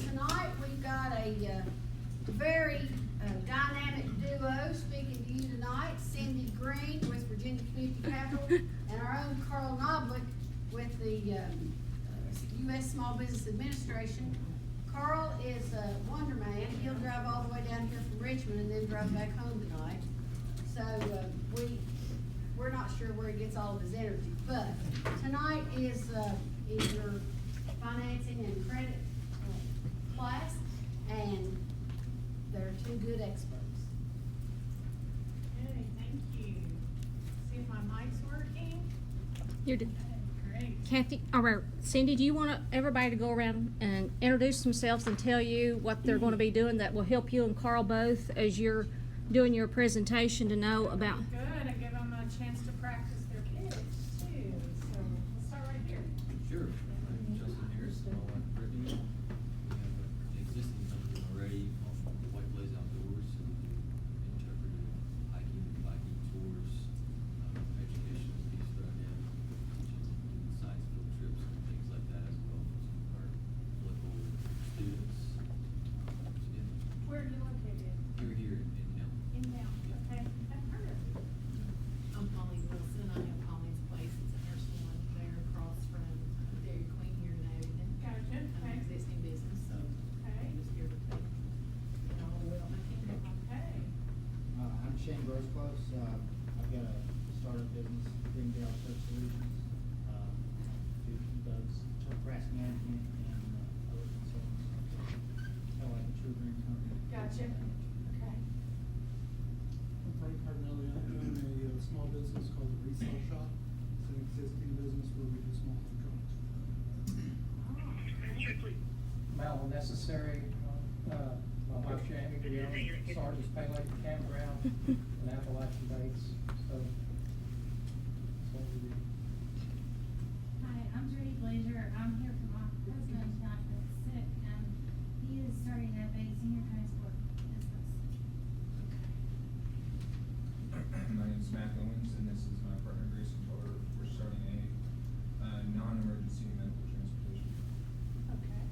tonight we've got a very dynamic duo speaking to you tonight. Cindy Green with Virginia Community Capital and our own Carl Knoblock with the U.S. Small Business Administration. Carl is a wonder man. He'll drive all the way down here from Richmond and then drive back home tonight. So we're not sure where he gets all of his energy. But tonight is your financing and credit class, and they're two good experts. Okay, thank you. See if my mic's working. You're doing. Great. Kathy, or Cindy, do you want everybody to go around and introduce themselves and tell you what they're going to be doing that will help you and Carl both as you're doing your presentation to know about? Good, and give them a chance to practice their pitch too. So we'll start right here. Sure. I'm Justin Harris, my wife Brittany. We have an existing company already on White Blaze Outdoors, and interpreted hiking and biking tours, educational piece that I have, teaching science field trips and things like that as well for some of our local students. Where are you located? You're here in town. In town. Okay, I've heard of it. I'm Pauline Wilson. I have Pauline's Place. It's a hair salon there across from Dairy Queen here in Abingdon. Gotcha, I'm okay. an existing business, so Okay. I'm just here to take it all well I can. Okay. I'm Shane Grosclose. I've got a startup business, Greendale Search Solutions. Who does turfgrass management and other consultants. Kind of like a true green company. Gotcha. Okay. I'm Frank Cardinelli. I own a small business called the Resale Shop. It's an existing business where we do small electronics. Mal necessary, my wife Jamie, we own Sargent's Pay Lake Campground and Appalachian Baits, so. That's what we do. Hi, I'm Judy Blazer. I'm here for my husband tonight that's sick, and he is starting up a senior transport business. My name's Matt Owens, and this is my partner Grayson Toller. We're starting a non-emergency medical transportation. Okay.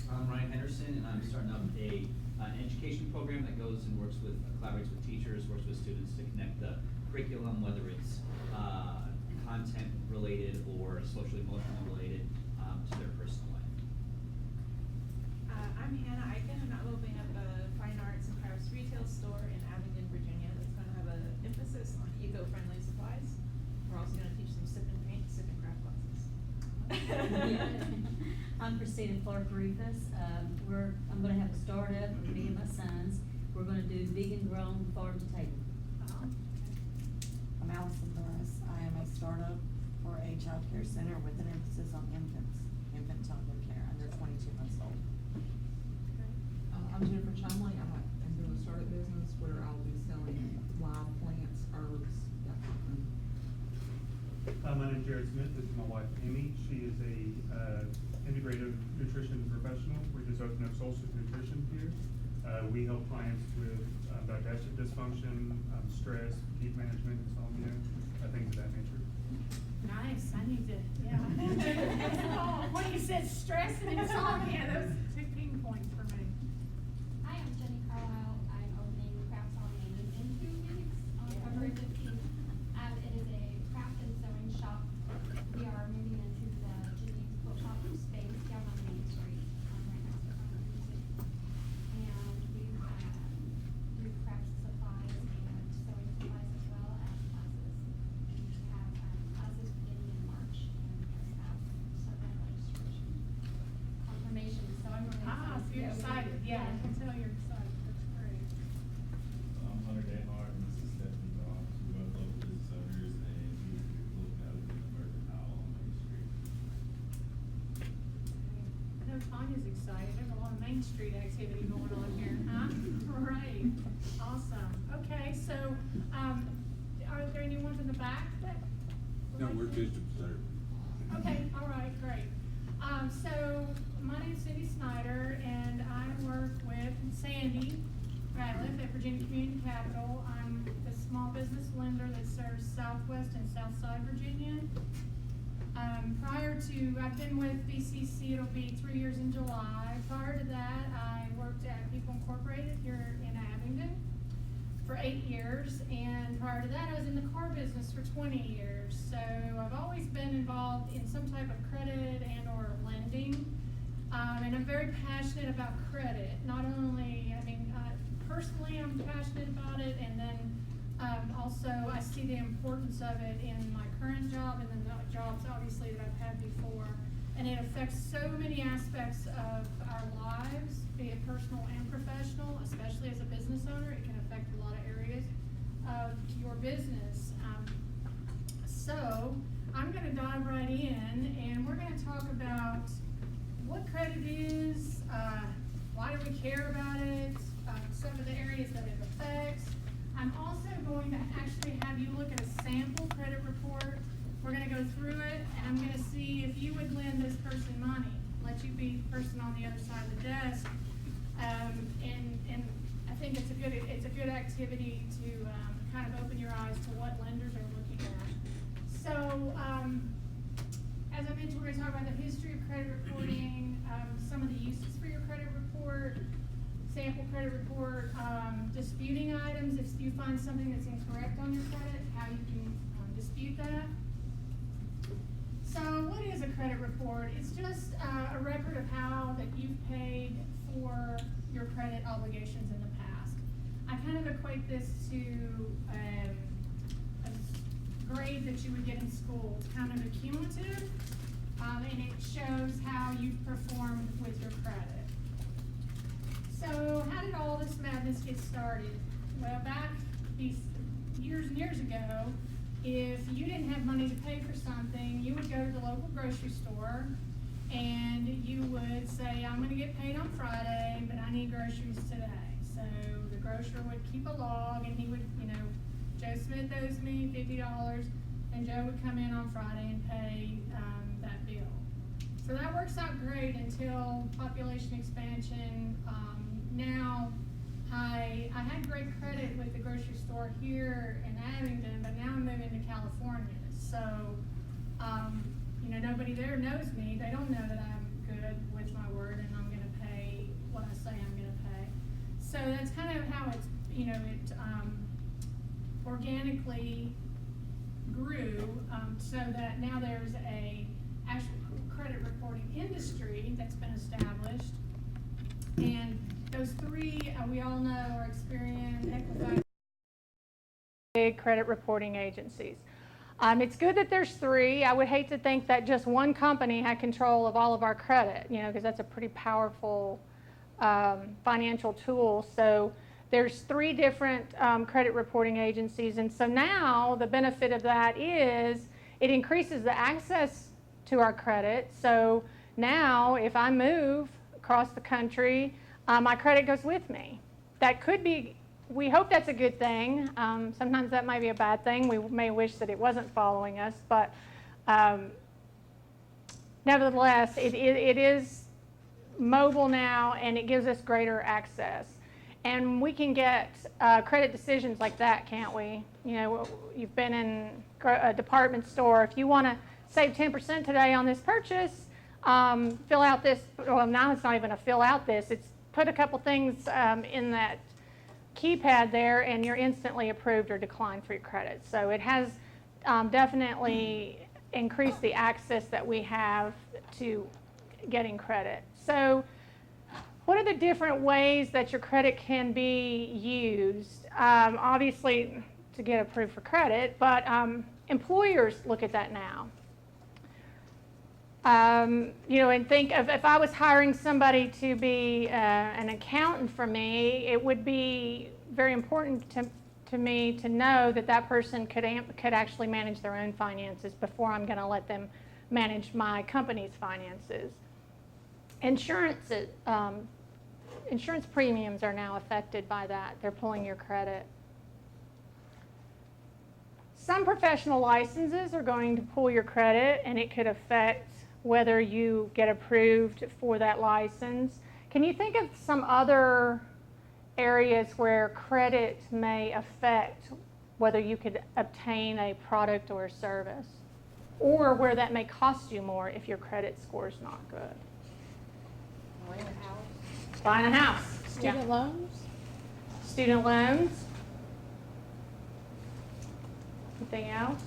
I'm Ryan Henderson, and I'm starting up an education program that goes and works with, collaborates with teachers, works with students to connect the curriculum, whether it's content related or social emotional related, to their personal life. I'm Hannah Eichen, and I'm opening up a fine arts and crafts retail store in Abingdon, Virginia. That's going to have an emphasis on eco-friendly supplies. We're also going to teach some sip and paint, sip and craft classes. I'm Christina Clark Rufus. I'm gonna have a startup with me and my sons. We're gonna do vegan grown farm to table. Oh, I'm Allison Burris. I am a startup for a child care center with an emphasis on infant toddler care under 22 months old. okay. I'm Jennifer Chumley. I'm doing a startup business where I'll be selling live plants, herbs, that kind of thing. My name's Jared Smith. This is my wife Amy. She is a integrative nutrition professional. We just opened up Solstice Nutrition here. We help clients with digestive dysfunction, stress, fatigue management, insomnia, things of that nature. Nice, I need to, yeah. Oh, when you said stress and insomnia, those two ping points for me. Hi, I'm Jenny Carlisle. I'm opening Crafts on Main in 2 weeks on February 15th. It is a craft and sewing shop. We are moving into the Jimmy's Book Shop space down on Main Street, right next to Farmer Music. And we do craft supplies and sewing supplies as well as classes. We have classes beginning in March and just have started registration confirmation. So I'm really excited. So you're excited, yeah, I can tell you're excited, that's great. I'm Hunter Dayhart, and this is Stephanie Goff. We're both local business owners, and we look out of the American Howell on Main Street. I know Tanya's excited, there's a lot of Main Street activity going on here, huh? Great, awesome. Okay, so, are there any ones in the back that? would No, like we're to- digital preserved. Okay, all right, great. So my name's Cindy Snider, and I work with Sandy Ratliff at Virginia Community Capital. I'm the small business lender that serves Southwest and Southside Virginia. I've been with BCC, it'll be 3 years in July. prior to that, I worked at People Incorporated here in Abingdon for 8 years, and prior to that, I was in the car business for 20 years. So I've always been involved in some type of credit and or lending, and I'm very passionate about credit. Not only, personally, I'm passionate about it, and then also I see the importance of it in my current job and then the jobs, obviously, that I've had before. And it affects so many aspects of our lives, be it personal and professional, especially as a business owner. It can affect a lot of areas of your business. So I'm going to dive right in, and we're going to talk about what credit is, why do we care about it, some of the areas that it affects. I'm also going to actually have you look at a sample credit report. We're going to go through it, and I'm going to see if you would lend this person money, let you be the person on the other side of the desk. And I think it's a good activity to kind of open your eyes to what lenders are looking at. So, as I mentioned, we're going to talk about the history of credit reporting, some of the uses for your credit report, sample credit report, disputing items. If you find something that's incorrect on your credit, how you can dispute that. So what is a credit report? It's just a record of how that you've paid for your credit obligations in the past. I kind of equate this to a grade that you would get in school. It's kind of a cumulative, and it shows how you've performed with your credit. So how did all this madness get started? Well, back these years and years ago, if you didn't have money to pay for something, you would go to the local grocery store and you would say, I'm going to get paid on Friday, but I need groceries today. So the grocer would keep a log, and he would, Joe Smith owes me $50, and Joe would come in on Friday and pay that bill. So that works out great until population expansion. Now, I had great credit with the grocery store here in Abingdon, but now I'm moving to California. So, nobody there knows me. They don't know that I'm good with my word and I'm going to pay what I say I'm going to pay. So that's kind of how it's, it organically grew, so that now there's a actual credit reporting industry that's been established. And those three, we all know, are Experian, Equifax, big credit reporting agencies. It's good that there's three. I would hate to think that just one company had control of all of our credit, because that's a pretty powerful financial tool. So there's three different credit reporting agencies. And so now the benefit of that is it increases the access to our credit. So now if I move across the country, my credit goes with me. That could be, we hope that's a good thing. Sometimes that might be a bad thing. We may wish that it wasn't following us, but nevertheless, it is mobile now, and it gives us greater access. And we can get credit decisions like that, can't we? You've been in a department store. If you want to save 10% today on this purchase, fill out this. Well, now it's not even a fill out this. It's put a couple things in that keypad there, and you're instantly approved or declined for your credit. So it has definitely increased the access that we have to getting credit. So what are the different ways that your credit can be used? Obviously to get approved for credit, but employers look at that now. And think of if I was hiring somebody to be an accountant for me, it would be very important to me to know that that person could actually manage their own finances before I'm going to let them manage my company's finances. Insurance premiums are now affected by that. They're pulling your credit. Some professional licenses are going to pull your credit, and it could affect whether you get approved for that license. Can you think of some other areas where credit may affect whether you could obtain a product or a service, or where that may cost you more if your credit score is not good? Buying a house. Student Yeah. loans? Student loans. Anything else?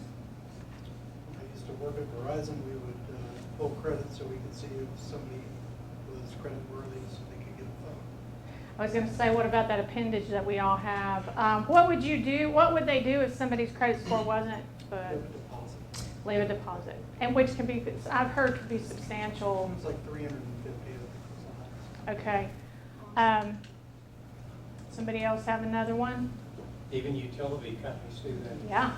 I used to work at Verizon. We would pull credit so we could see if somebody was credit worthy so they could get a phone. I was going to say, what about that appendage that we all have? What would you do? What would they do if somebody's credit score wasn't good? Deposit. Leave a deposit, and which can be, I've heard could be substantial. It's like 350. I think was the highest. Okay. Somebody else have another one? Even utility companies do that.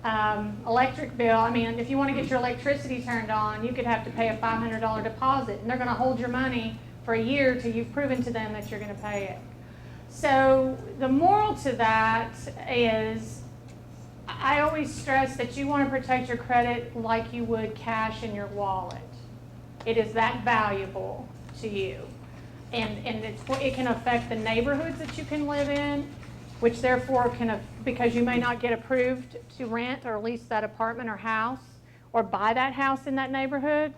Yeah. Electric bill, I mean, if you want to get your electricity turned on, you could have to pay a $500 deposit, and they're going to hold your money for a year till you've proven to them that you're going to pay it. So the moral to that is, I always stress that you want to protect your credit like you would cash in your wallet. It is that valuable to you. And it can affect the neighborhoods that you can live in, which therefore can, because you may not get approved to rent or lease that apartment or house or buy that house in that neighborhood.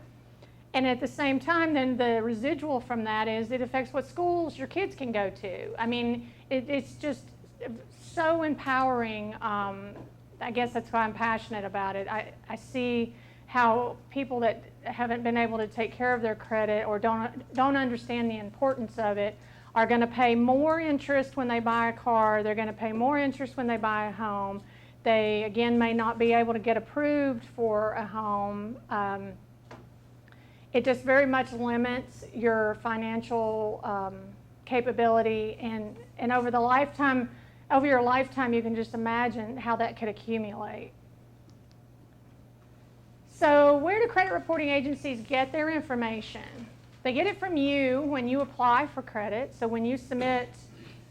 And at the same time, then the residual from that is it affects what schools your kids can go to. I mean, it's just so empowering. I guess that's why I'm passionate about it. I see how people that haven't been able to take care of their credit or don't understand the importance of it are going to pay more interest when they buy a car. They're going to pay more interest when they buy a home. They, again, may not be able to get approved for a home. It just very much limits your financial capability, and over your lifetime, you can just imagine how that could accumulate. So where do credit reporting agencies get their information? They get it from you when you apply for credit. So when you submit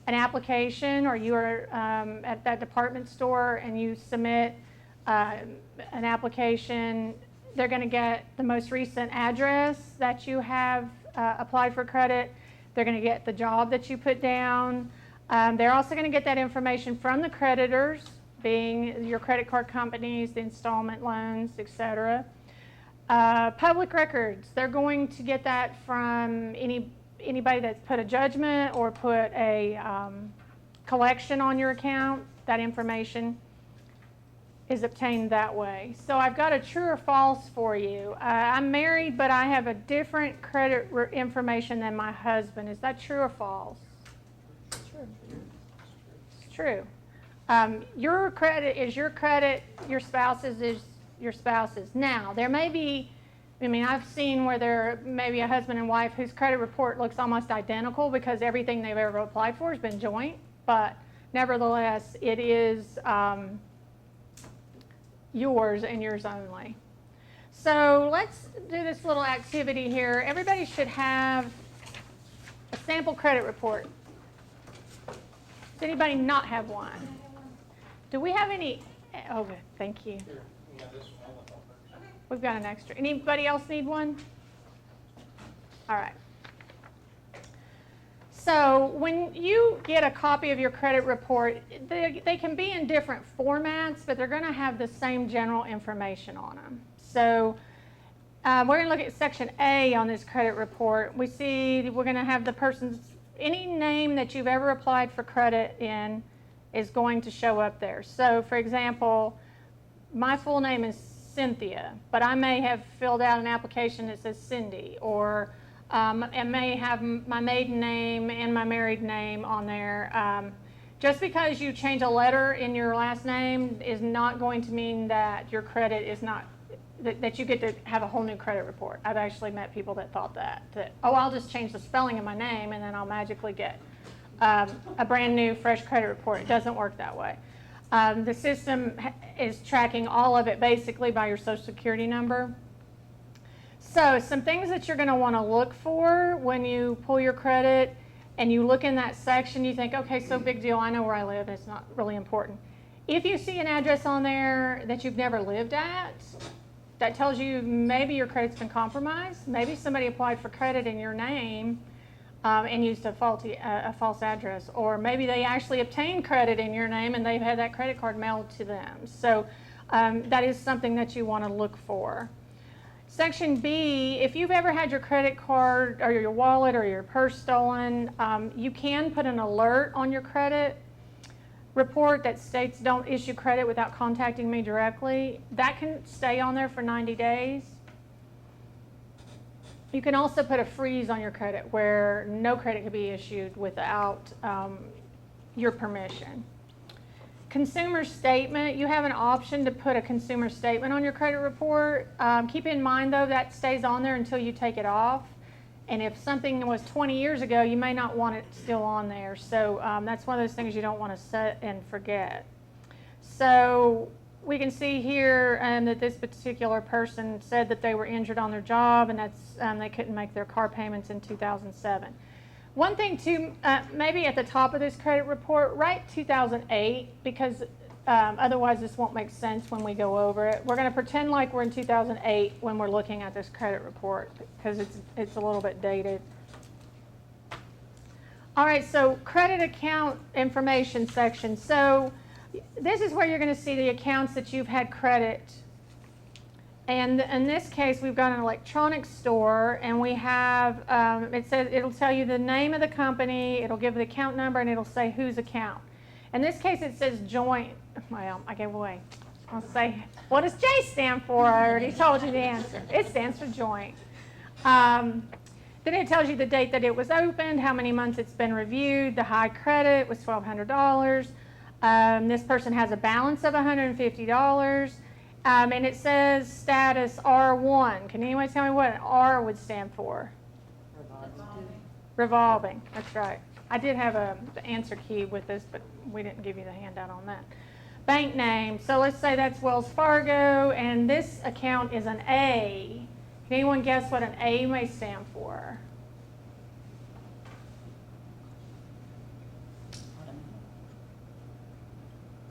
an application, or you are at that department store and you submit an application, they're going to get the most recent address that you have applied for credit. They're going to get the job that you put down. They're also going to get that information from the creditors, being your credit card companies, the installment loans, etc. Public records, they're going to get that from anybody that's put a judgment or put a collection on your account. That information is obtained that way. So I've got a true or false for you. I'm married, but I have a different credit information than my husband. Is that true or false? True. It's true. Your credit is your credit, your spouse's is your spouse's. Now, there may be, I've seen where there may be a husband and wife whose credit report looks almost identical because everything they've ever applied for has been joint, but nevertheless, it is yours and yours only. So let's do this little activity here. Everybody should have a sample credit report. Does anybody not have one? Do we have any? Oh, good. Thank you. We've got an extra. Anybody else need one? All right. So when you get a copy of your credit report, they can be in different formats, but they're going to have the same general information on them. So we're going to look at Section A on this credit report. We see we're going to have the person's, any name that you've ever applied for credit in is going to show up there. So for example, my full name is Cynthia, but I may have filled out an application that says Cindy, or it may have my maiden name and my married name on there. Just because you change a letter in your last name is not going to mean that your credit is not, that you get to have a whole new credit report. I've actually met people that thought that oh, I'll just change the spelling of my name and then I'll magically get a brand new fresh credit report. It doesn't work that way. The system is tracking all of it basically by your Social Security number. So some things that you're going to want to look for when you pull your credit and you look in that section, you think, okay, so big deal, I know where I live, it's not really important. If you see an address on there that you've never lived at, that tells you maybe your credit's been compromised. Maybe somebody applied for credit in your name and used a false address, or maybe they actually obtained credit in your name and they've had that credit card mailed to them. So that is something that you want to look for. Section B, if you've ever had your credit card or your wallet or your purse stolen, you can put an alert on your credit report that states don't issue credit without contacting me directly. That can stay on there for 90 days. You can also put a freeze on your credit where no credit can be issued without your permission. Consumer statement, you have an option to put a consumer statement on your credit report. Keep in mind though, that stays on there until you take it off. And if something was 20 years ago, you may not want it still on there. So that's one of those things you don't want to set and forget. So we can see here that this particular person said that they were injured on their job, and that's they couldn't make their car payments in 2007. One thing too, maybe at the top of this credit report, write 2008, because otherwise this won't make sense when we go over it. We're going to pretend like we're in 2008 when we're looking at this credit report, because it's a little bit dated. All right, so credit account information section. So this is where you're going to see the accounts that you've had credit. And in this case, we've got an electronics store, and we have, it says, it'll tell you the name of the company, it'll give the account number, and it'll say whose account. In this case, it says joint. Well, I gave away. I'll say, what does J stand for? I already told you the answer. It stands for joint. Then it tells you the date that it was opened, how many months it's been reviewed, the high credit was $1,200. This person has a balance of $150. And it says status R1. Can anyone tell me what an R would stand for? Revolving. That's right. I did have the answer key with this, but we didn't give you the handout on that. Bank name. So let's say that's Wells Fargo, and this account is an A. Can anyone guess what an A may stand for?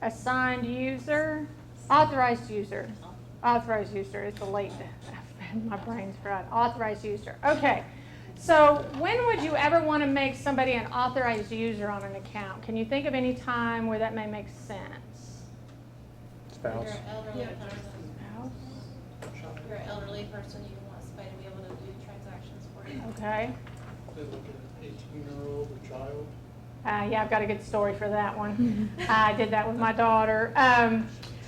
Assigned user. Authorized user. Authorized user. It's a late. My brain's fried. Authorized user. Okay. So when would you ever want to make somebody an authorized user on an account? Can you think of any time where that may make sense? Spouse. You're an elderly person. You're an elderly person, you want somebody to be able to do transactions for you. Okay. They look at an 18-year-old or child. Yeah, I've got a good story for that one. I did that with my daughter.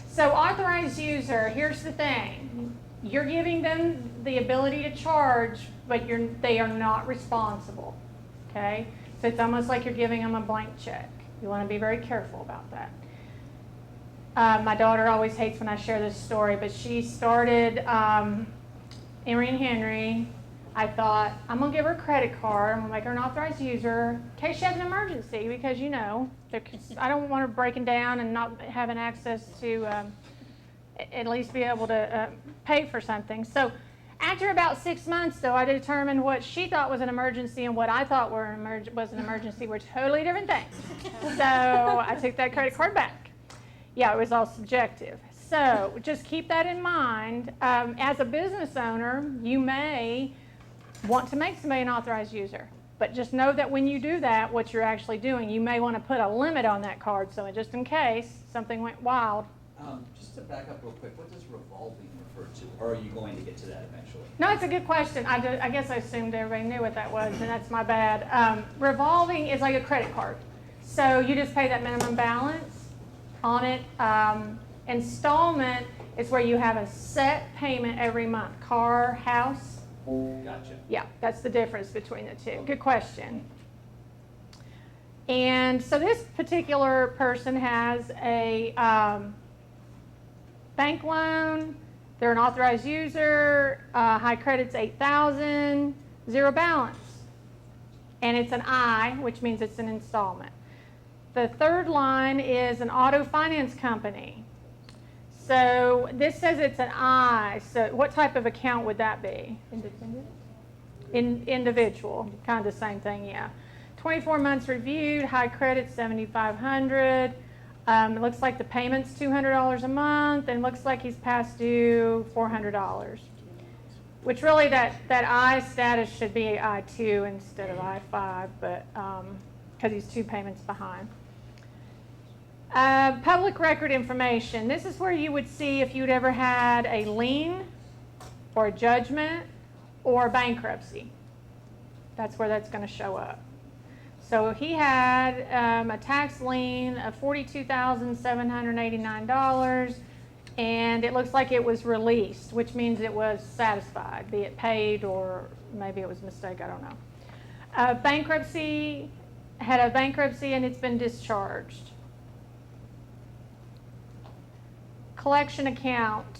So authorized user, here's the thing. You're giving them the ability to charge, but they are not responsible, okay? So it's almost like you're giving them a blank check. You want to be very careful about that. My daughter always hates when I share this story, but she started Emory and Henry. I thought, I'm going to give her a credit card. I'm going to make her an authorized user in case she has an emergency, because, you know, I don't want her breaking down and not having access to at least be able to pay for something. So after about 6 months, though, I determined what she thought was an emergency and what I thought was an emergency were totally different things. So I took that credit card back. Yeah, it was all subjective. So just keep that in mind. As a business owner, you may want to make somebody an authorized user. But just know that when you do that, what you're actually doing, you may want to put a limit on that card, so just in case something went wild. Just to back up real quick, what does revolving refer to? Or are you going to get to that eventually? No, it's a good question. I guess I assumed everybody knew what that was, and that's my bad. Revolving is like a credit card. So you just pay that minimum balance on it. Installment is where you have a set payment every month. Car, house. Gotcha. Yeah, that's the difference between the two. Good question. And so this particular person has a bank loan. They're an authorized user. High credit's $8,000. Zero balance. And it's an I, which means it's an installment. The third line is an auto finance company. So this says it's an I. So what type of account would that be? Independent? Individual. Kind of the same thing, yeah. 24 months reviewed. High credit, $7,500. It looks like the payment's $200 a month, and looks like he's past due $400. Which really that I status should be I2 instead of I5, but because he's 2 payments behind. Public record information. This is where you would see if you'd ever had a lien or a judgment or bankruptcy. That's where that's going to show up. So he had a tax lien of $42,789, and it looks like it was released, which means it was satisfied, be it paid or maybe it was a mistake, I don't know. Bankruptcy, had a bankruptcy and it's been discharged. Collection account.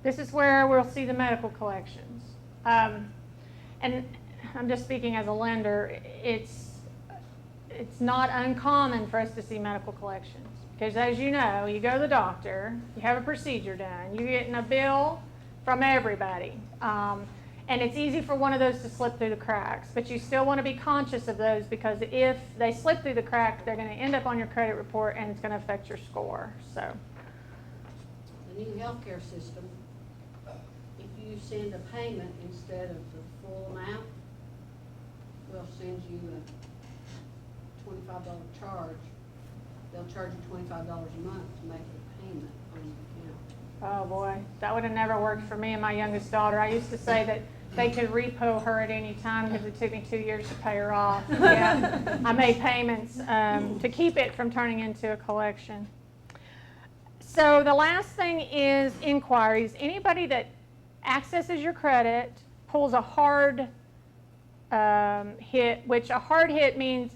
This is where we'll see the medical collections. And I'm just speaking as a lender, it's not uncommon for us to see medical collections. Because as you know, you go to the doctor, you have a procedure done, you're getting a bill from everybody. And it's easy for one of those to slip through the cracks, but you still want to be conscious of those, because if they slip through the crack, they're going to end up on your credit report and it's going to affect your score. So, The new healthcare system, if you send a payment instead of the full amount, we'll send you a $25 charge. They'll charge you $25 a month to make a payment on the account. oh boy, that would have never worked for me and my youngest daughter. I used to say that they could repo her at any time because it took me 2 years to pay her off. Yeah, I made payments to keep it from turning into a collection. So the last thing is inquiries. Anybody that accesses your credit pulls a hard hit, which a hard hit means,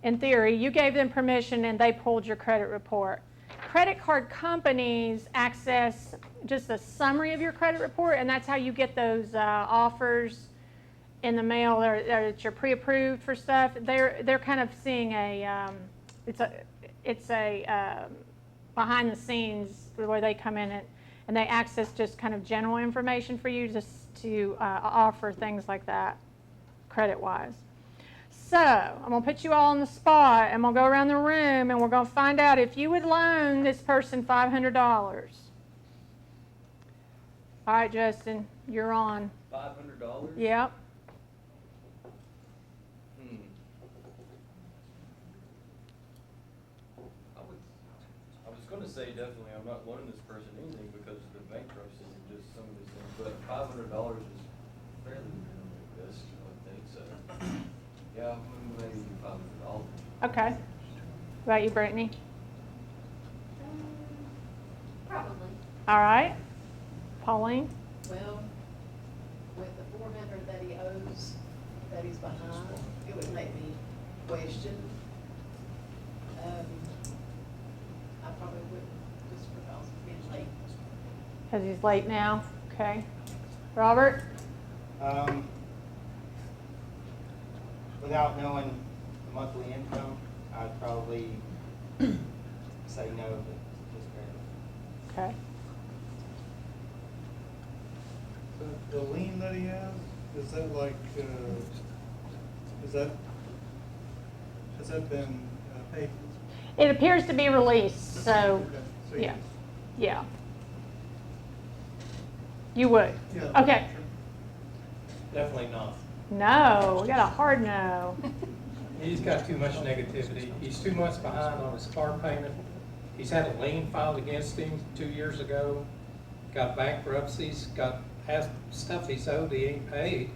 in theory, you gave them permission and they pulled your credit report. Credit card companies access just a summary of your credit report, and that's how you get those offers in the mail that you're pre-approved for stuff. They're kind of seeing it's a behind the scenes where they come in and they access just kind of general information for you just to offer things like that credit-wise. So I'm going to put you all on the spot, and we'll go around the room, and we're going to find out if you would loan this person $500. All right, Justin, you're on. $500? Yep. I was going to say definitely I'm not loaning this person anything because of the bankruptcy and just some of these things, but $500 is fairly minimum risk, I would think, so yeah, maybe $500. Okay. What about you, Brittany? Probably. All right. Pauline? Well, with the $400 that he owes, that he's behind, it would make me question. I probably wouldn't, just because of being late. Because he's late now. Okay. Robert? Without knowing the monthly income, I'd probably say no, but just barely. Okay. The lien that he has, is that like, has that been paid? It appears to be released, so, Okay, so yeah. yes. Yeah. You would? Yeah, Okay. sure. Definitely not. No, we got a hard no. He's got too much negativity. He's 2 months behind on his car payment. He's had a lien filed against him 2 years ago. Got bankruptcies, got stuff he's owed he ain't paid.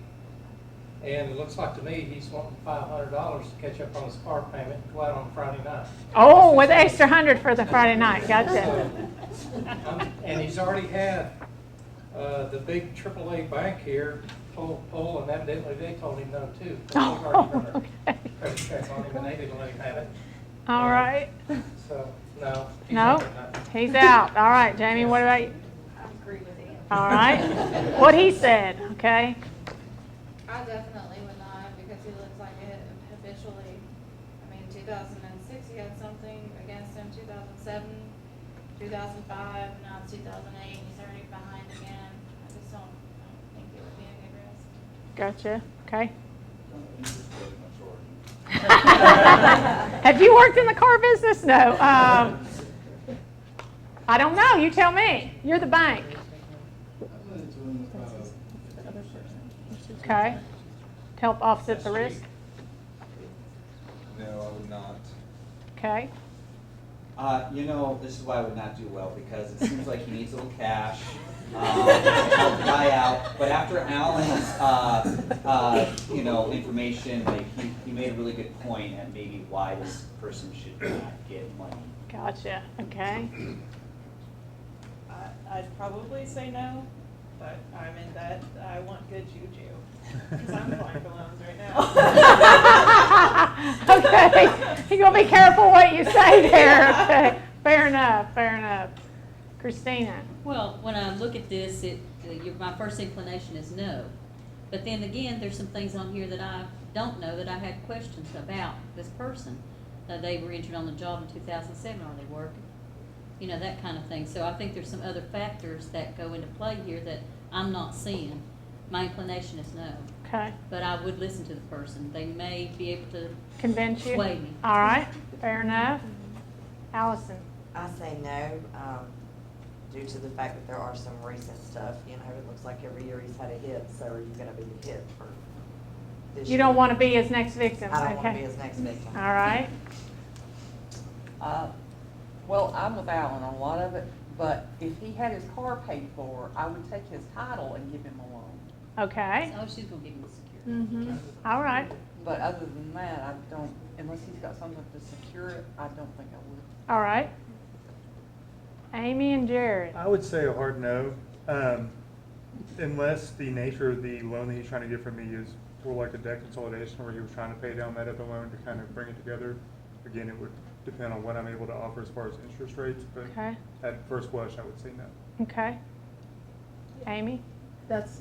And it looks like to me he's wanting $500 to catch up on his car payment and go out on Friday night. Oh, with the extra 100 for the Friday night. Gotcha. And he's already had the big AAA bank here pull, and evidently they told him no too. They've already run a Okay. credit check on him, and they didn't let him have it. All right. So, no. he's No, not doing nothing. he's out. All right, Jamie, what about you? I agree with him. All right. What he said, okay? I definitely would not, because he looks like it habitually. I mean, 2006, he had something against him, 2007, 2005, now it's 2008, he's already behind again. I just don't think it would be a good risk. Gotcha. Okay. Have you worked in the car business? No. I don't know. You tell me. You're the bank. Okay. To help offset the risk. No, I would not. Okay. You know, this is why I would not do well, because it seems like he needs a little cash to help the guy out. But after Alan's, you know, information, like he made a really good point at maybe why this person should not get money. Gotcha, okay. I'd probably say no, but I'm in that I want good juju, because I'm applying for loans right now. Okay, you're gonna be careful what you say there, okay? Fair enough, fair enough. Christina? Well, when I look at this, my first inclination is no. But then again, there's some things on here that I don't know that I had questions about this person. They were entered on the job in 2007, are they working? You know, that kind of thing. So I think there's some other factors that go into play here that I'm not seeing. My inclination is no. Okay. But I would listen to the person. They may be able to Convince you? sway me. All right, fair enough. Allison? I say no, due to the fact that there are some recent stuff, you know, it looks like every year he's had a hit, so are you gonna be the hit for this You year? don't want to be his next victim, I don't wanna okay. be his next victim. All right. Well, I'm with Alan on a lot of it, but if he had his car paid for, I would take his title and give him a loan. Okay. Oh, she's gonna give me security. Mm-hmm. All right. But other than that, I don't, unless he's got something to secure it, I don't think I would. All right. Amy and Jared? I would say a hard no, unless the nature of the loan that he's trying to get from me is for like a debt consolidation where he was trying to pay down that other loan to kind of bring it together. Again, it would depend on what I'm able to offer as far as interest rates, but Okay. at first blush, I would say no. Okay. Amy? That's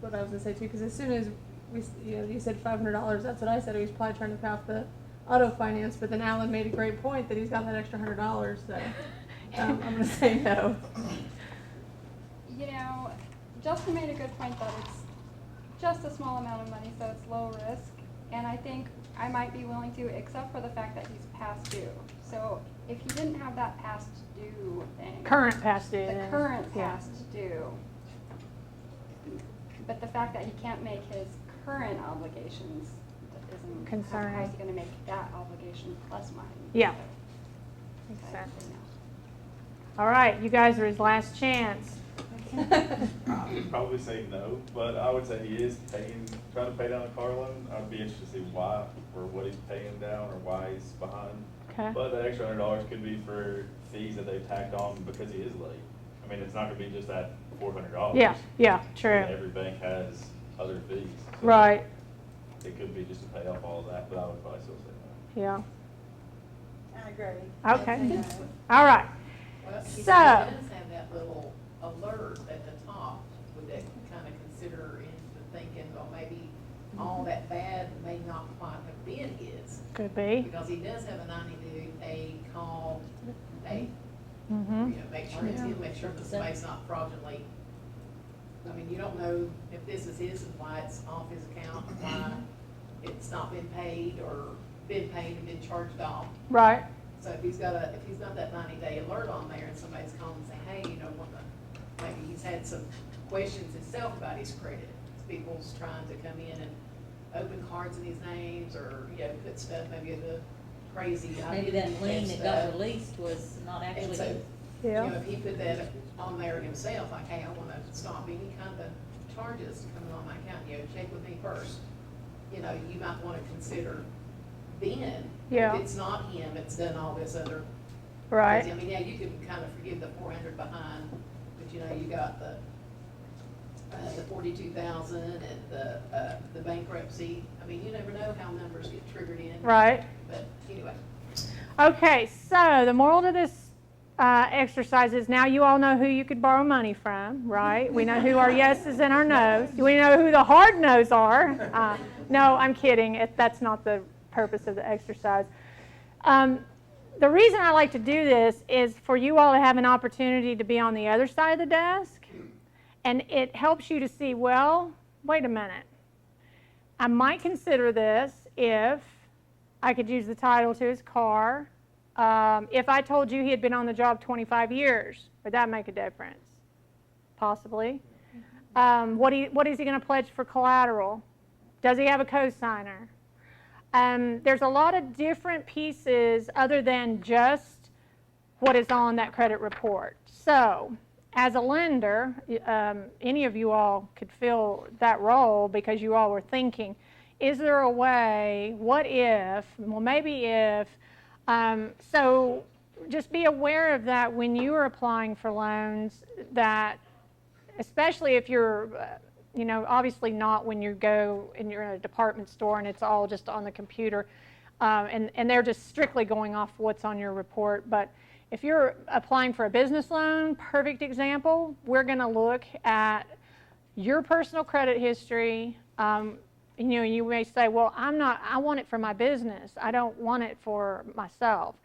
what I was gonna say too, because as soon as you said $500, that's what I said. He was probably trying to pay off the auto finance, but then Alan made a great point that he's got that extra $100, so I'm gonna say no. You know, Justin made a good point that it's just a small amount of money, so it's low risk. And I think I might be willing to, except for the fact that he's past due. So if he didn't have that past due thing. Current past due. The current Yeah. past due. But the fact that he can't make his current obligations isn't. Concerning. How's he gonna make that obligation plus mine? Yeah. So, Exactly. All right, you guys are his last chance. I would probably say no, but I would say he is trying to pay down a car loan. I'd be interested to see why, or what he's paying down, or why he's behind. Okay. But that extra $100 could be for fees that they've tacked on because he is late. I mean, it's not gonna be just that $400. Yeah, yeah, true. Every bank has other fees. So Right. It could be just to pay off all of that, but I would probably still say no. Yeah. I agree. Okay. All right. Well, he So- does have that little alert at the top, would that kind of consider into thinking, well, maybe all that bad may not quite have been his. Could be. Because he does have a 90-day call, pay, Mm-hmm. you know, make sure it's him, make sure that somebody's not fraudulently. I mean, you don't know if this is his and why it's off his account, and why it's not been paid or been paid and been charged off. Right. So if he's got that 90-day alert on there and somebody's calling and saying, hey, you know, maybe he's had some questions himself about his credit. People's trying to come in and open cards in his names or, you know, put stuff, maybe the crazy. Maybe that lien that got stuff. released was not And actually so, his. you know, if he put that on there himself, like, hey, I wanna stop any kind of charges coming on my account, you know, check with me first. You know, you might wanna consider then, Yeah. if it's not him, it's done all this other. Right. crazy. I mean, yeah, you can kind of forgive the 400 behind, but you know, you got the 42,000 and the bankruptcy. I mean, you never know how numbers get triggered in. Right. But anyway. Okay, so the moral to this exercise is now you all know who you could borrow money from, right? We know who our yeses and our nos. We know who the hard nos are. No, I'm kidding. That's not the purpose of the exercise. The reason I like to do this is for you all to have an opportunity to be on the other side of the desk, and it helps you to see, well, wait a minute. I might consider this if I could use the title to his car. If I told you he had been on the job 25 years, would that make a difference? Possibly. What is he going to pledge for collateral? Does he have a co-signer? There's a lot of different pieces other than just what is on that credit report. So, as a lender, any of you all could fill that role because you all were thinking, is there a way, what if, well maybe if, so just be aware of that when you are applying for loans, that especially if you're, obviously not when you go and you're in a department store and it's all just on the computer, and they're just strictly going off what's on your report. But if you're applying for a business loan, perfect example, we're going to look at your personal credit history. You may say, well, I want it for my business. I don't want it for myself.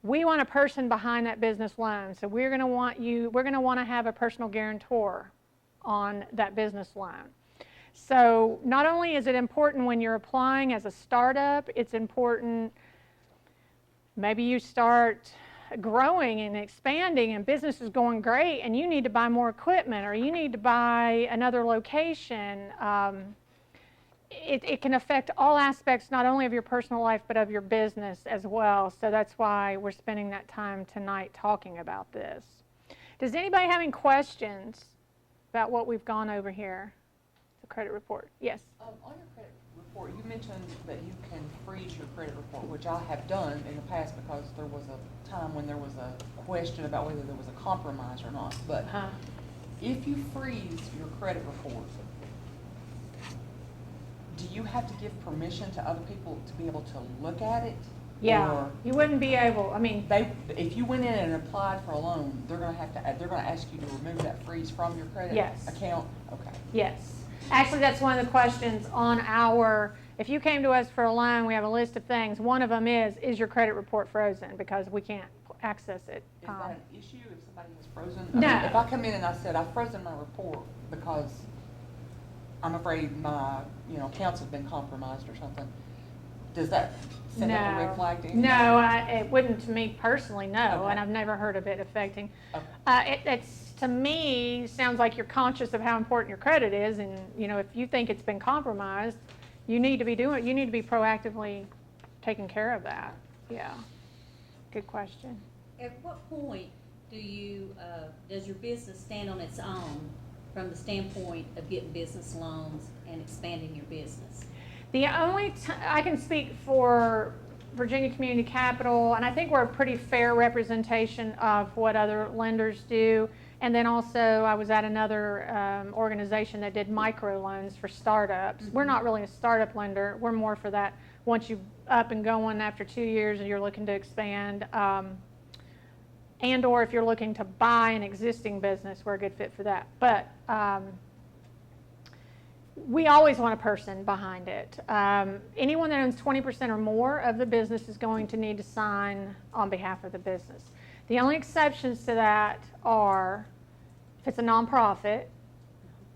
We want a person behind that business loan. So we're going to want to have a personal guarantor on that business loan. So not only is it important when you're applying as a startup, it's important, maybe you start growing and expanding and business is going great and you need to buy more equipment or you need to buy another location. It can affect all aspects, not only of your personal life, but of your business as well. So that's why we're spending that time tonight talking about this. Does anybody have any questions about what we've gone over here? The credit report. Yes? On your credit report, you mentioned that you can freeze your credit report, which I have done in the past because there was a time when there was a question about whether there was a compromise or not. But if you freeze your credit report, do you have to give permission to other people to be able to look at it? Yeah, or you wouldn't be able. If you went in and applied for a loan, they're going to ask you to remove that freeze from your credit account. Okay. Yes. Actually, that's one of the questions on our. If you came to us for a loan, we have a list of things. One of them is your credit report frozen because we can't access it. Is that an issue if somebody has frozen? No. I mean, if I come in and I said I've frozen my report because I'm afraid my accounts have been compromised or something, does that send up a red flag to anybody? No, it wouldn't to me personally, no, Okay. and I've never heard of it affecting. Okay. It's, to me, sounds like you're conscious of how important your credit is, and if you think it's been compromised, you need to be proactively taking care of that. Yeah, good question. At what point does your business stand on its own from the standpoint of getting business loans and expanding your business? The only I can speak for Virginia Community Capital, and I think we're a pretty fair representation of what other lenders do. And then also I was at another organization that did microloans for startups. We're not really a startup lender. We're more for that once you're up and going after 2 years and you're looking to expand. And or if you're looking to buy an existing business, we're a good fit for that. But we always want a person behind it. Anyone that owns 20% or more of the business is going to need to sign on behalf of the business. The only exceptions to that are if it's a nonprofit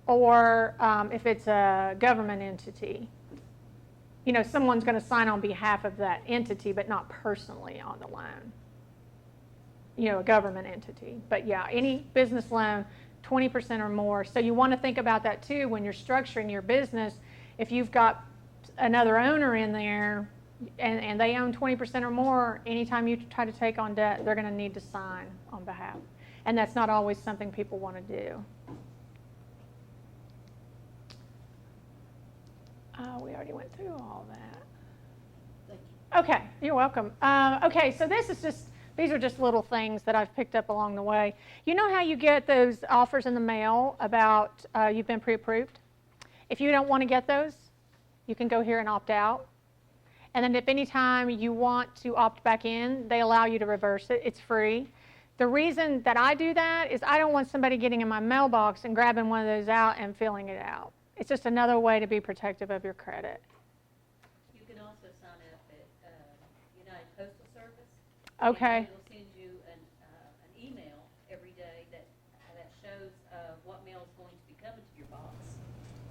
or if it's a government entity. Someone's going to sign on behalf of that entity, but not personally on the loan. A government entity. But yeah, any business loan, 20% or more. So you want to think about that too when you're structuring your business. If you've got another owner in there and they own 20% or more, anytime you try to take on debt, they're going to need to sign on behalf. And that's not always something people want to do. We already went through all that. Thank you. Okay, you're welcome. Okay, so these are just little things that I've picked up along the way. You know how you get those offers in the mail about you've been pre-approved? If you don't want to get those, you can go here and opt out. And then if any time you want to opt back in, they allow you to reverse it. It's free. The reason that I do that is I don't want somebody getting in my mailbox and grabbing one of those out and filling it out. It's just another way to be protective of your credit. You can also sign up at United Postal Service. Okay. And they will send you an email every day that shows what mail is going to be coming to your box.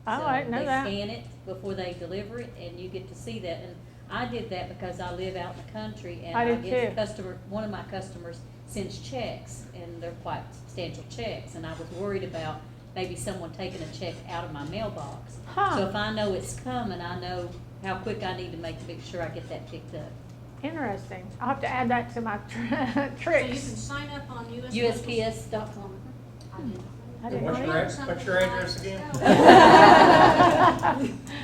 Oh, I didn't know that. They scan it before they deliver it, and you get to see that. And I did that because I live out in the country, and I did too. One of my customers sends checks, and they're quite substantial checks, and I was worried about maybe someone taking a check out of my mailbox. So if I know it's coming, I know how quick I need to make sure I get that picked up. Interesting. I'll have to add that to my So you can tricks. sign up on USPS.com. I didn't What's know your, that. what's your address again?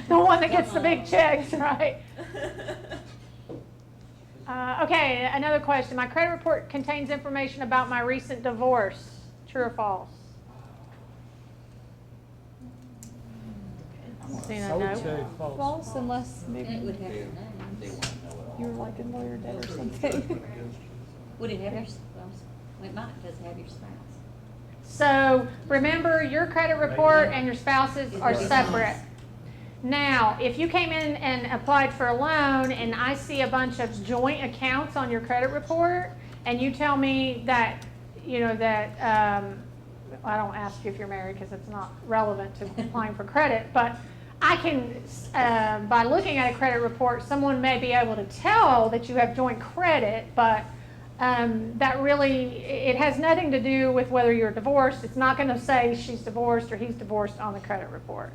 The one that gets the big checks, right? Okay, another question. My credit report contains information about my recent divorce. True or false? See that note? False, unless It maybe would have your name. you were like a lawyer dead or something. Would it have your spouse? It might, does it have your spouse? So remember, your credit report and your spouse's are separate. Now, if you came in and applied for a loan and I see a bunch of joint accounts on your credit report and you tell me that, I don't ask you if you're married because it's not relevant to applying for credit, but I can, by looking at a credit report, someone may be able to tell that you have joint credit, but that really, it has nothing to do with whether you're divorced. It's not going to say she's divorced or he's divorced on the credit report.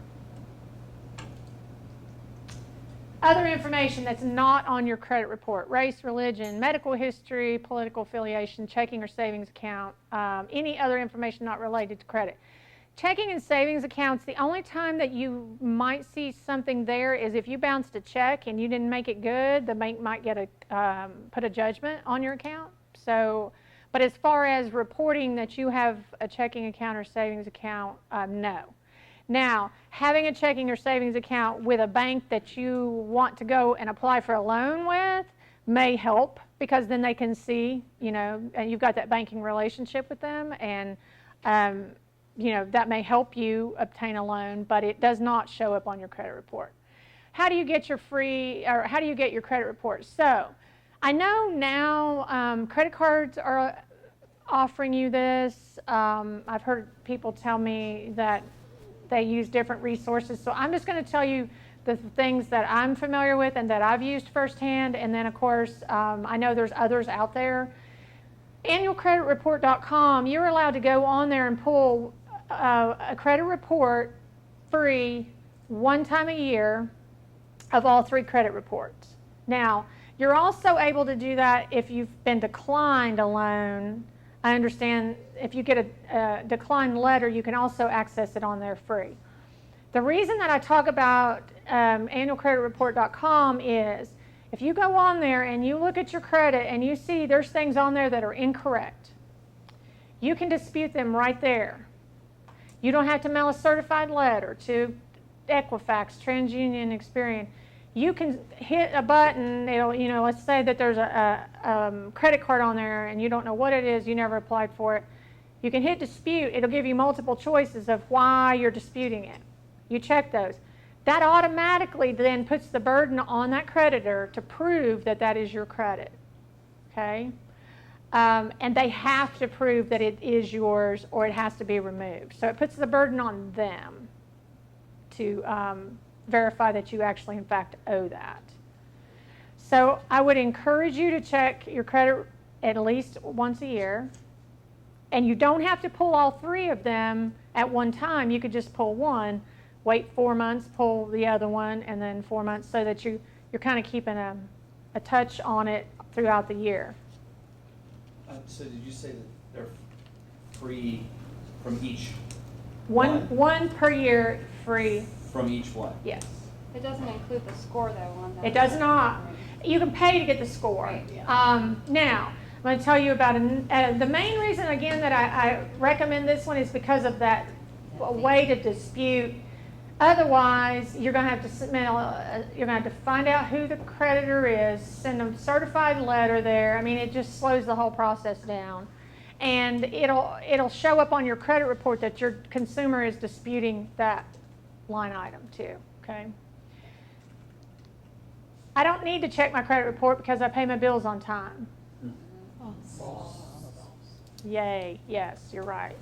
Other information that's not on your credit report: race, religion, medical history, political affiliation, checking or savings account, any other information not related to credit. Checking and savings accounts, the only time that you might see something there is if you bounced a check and you didn't make it good, the bank might get put a judgment on your account. So, but as far as reporting that you have a checking account or savings account, no. Now, having a checking or savings account with a bank that you want to go and apply for a loan with may help, because then they can see, and you've got that banking relationship with them, and that may help you obtain a loan, but it does not show up on your credit report. How do you get your credit report? So, I know now credit cards are offering you this. I've heard people tell me that they use different resources. So I'm just going to tell you the things that I'm familiar with and that I've used firsthand. And then, of course, I know there's others out there. Annualcreditreport.com, you're allowed to go on there and pull a credit report free one time a year of all 3 credit reports. Now, you're also able to do that if you've been declined a loan. I understand if you get a declined letter, you can also access it on there free. The reason that I talk about annualcreditreport.com is if you go on there and you look at your credit and you see there's things on there that are incorrect, you can dispute them right there. You don't have to mail a certified letter to Equifax, TransUnion, Experian. You can hit a button, it'll, let's say that there's a credit card on there and you don't know what it is, you never applied for it. You can hit dispute, it'll give you multiple choices of why you're disputing it. You check those. That automatically then puts the burden on that creditor to prove that that is your credit, okay? And they have to prove that it is yours or it has to be removed. So it puts the burden on them to verify that you actually in fact owe that. So I would encourage you to check your credit at least once a year. And you don't have to pull all 3 of them at one time. You could just pull one, wait 4 months, pull the other one, and then 4 months, so that you're kind of keeping a touch on it throughout the year. So did you say that they're free from each One per year free. From each one? Yes. It doesn't include the score though on that. It does not. You can pay to get the score. Right. Now, I'm going to tell you about the main reason, again, that I recommend this one is because of that way to dispute. Otherwise, you're going to have to submit, you're going to have to find out who the creditor is, send a certified letter there. I mean, it just slows the whole process down. And it'll show up on your credit report that your consumer is disputing that line item too, okay? I don't need to check my credit report because I pay my bills on time. Yay, yes, you're right.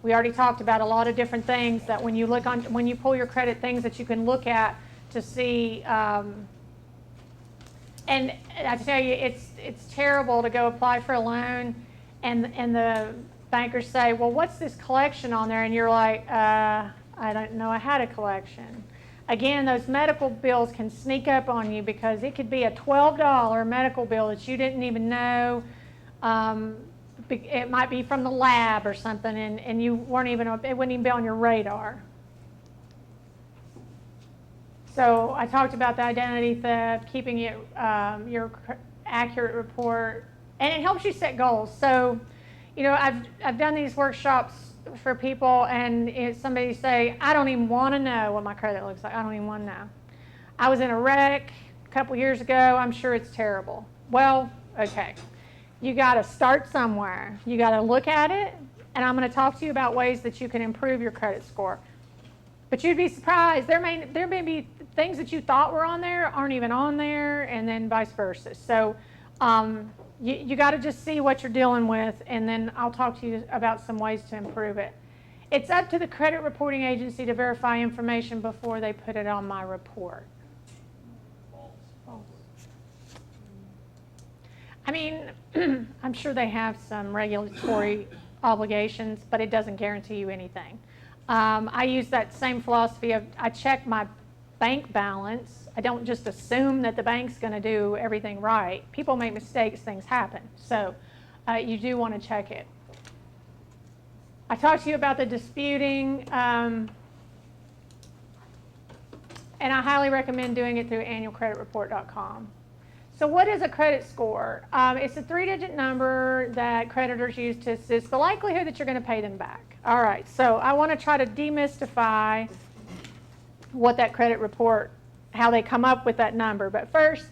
We already talked about a lot of different things that when you pull your credit, things that you can look at to see. And I tell you, it's terrible to go apply for a loan, and the bankers say, "Well, what's this collection on there?" And you're like, "I don't know. I had a collection." Again, those medical bills can sneak up on you because it could be a $12 medical bill that you didn't even know. It might be from the lab or something, and you weren't even, it wouldn't even be on your radar. So I talked about the identity theft, keeping it your accurate report, and it helps you set goals. So, you know, I've done these workshops for people, and somebody say, I don't even want to know what my credit looks like. I don't even want to know. I was in a wreck a couple years ago. I'm sure it's terrible. Well, okay. You got to start somewhere. You got to look at it, and I'm going to talk to you about ways that you can improve your credit score. But you'd be surprised. There may be things that you thought were on there aren't even on there, and then vice versa. So you got to just see what you're dealing with, and then I'll talk to you about some ways to improve it. It's up to the credit reporting agency to verify information before they put it on my report. I mean, I'm sure they have some regulatory obligations, but it doesn't guarantee you anything. I use that same philosophy of I check my bank balance. I don't just assume that the bank's going to do everything right. People make mistakes, things happen. So you do want to check it. I talked to you about the disputing, and I highly recommend doing it through annualcreditreport.com. So what is a credit score? It's a 3-digit number that creditors use to assess the likelihood that you're going to pay them back. All right, so I want to try to demystify what that credit report, how they come up with that number. But first,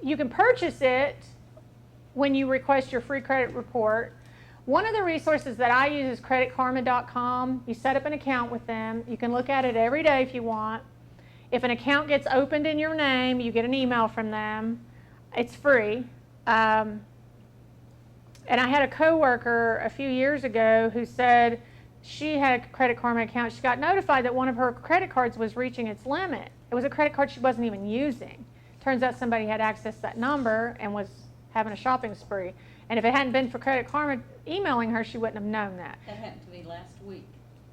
you can purchase it when you request your free credit report. One of the resources that I use is creditkarma.com. You set up an account with them. You can look at it every day if you want. If an account gets opened in your name, you get an email from them. It's free. And I had a coworker a few years ago who said she had a Credit Karma account. She got notified that one of her credit cards was reaching its limit. It was a credit card she wasn't even using. Turns out somebody had accessed that number and was having a shopping spree. And if it hadn't been for Credit Karma emailing her, she wouldn't have known that. That happened to me last week.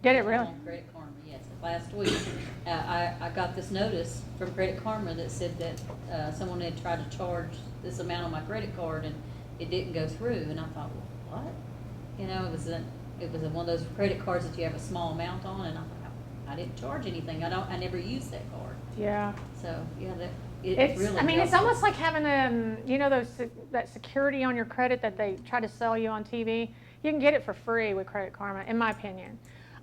Did it really? On Credit Karma, yes. Last week, I got this notice from Credit Karma that said that someone had tried to charge this amount on my credit card and it didn't go through. And I thought, well, what? You know, it was one of those credit cards that you have a small amount on, and I thought, I didn't charge anything. I never used that card. Yeah. So yeah, It's really. I mean, it's helpful. almost like having you know, that security on your credit that they try to sell you on TV. You can get it for free with Credit Karma, in my opinion.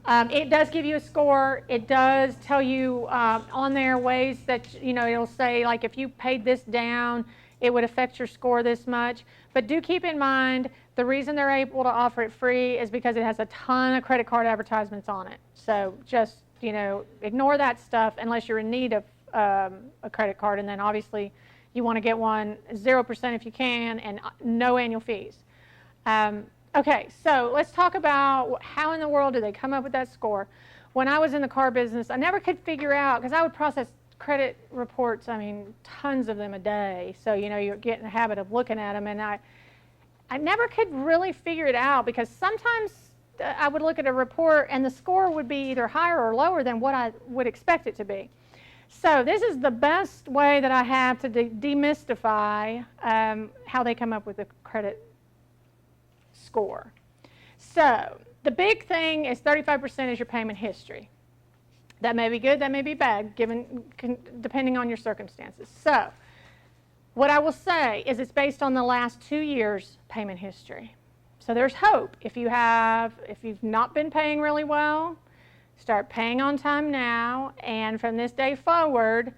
It does give you a score. It does tell you on there ways that, you know, it'll say, like, if you paid this down, it would affect your score this much. But do keep in mind, the reason they're able to offer it free is because it has a ton of credit card advertisements on it. So just, you know, ignore that stuff unless you're in need of a credit card. And then obviously you want to get one 0% if you can, and no annual fees. Okay, so let's talk about how in the world do they come up with that score. When I was in the car business, I never could figure out, because I would process credit reports, I mean, tons of them a day. So, you know, you get in the habit of looking at them, and I never could really figure it out, because sometimes I would look at a report and the score would be either higher or lower than what I would expect it to be. So this is the best way that I have to demystify how they come up with the credit score. So the big thing is 35% is your payment history. That may be good, that may be bad, depending on your circumstances. So what I will say is it's based on the last 2 years' payment history. So there's hope. If you've not been paying really well, start paying on time now, and from this day forward,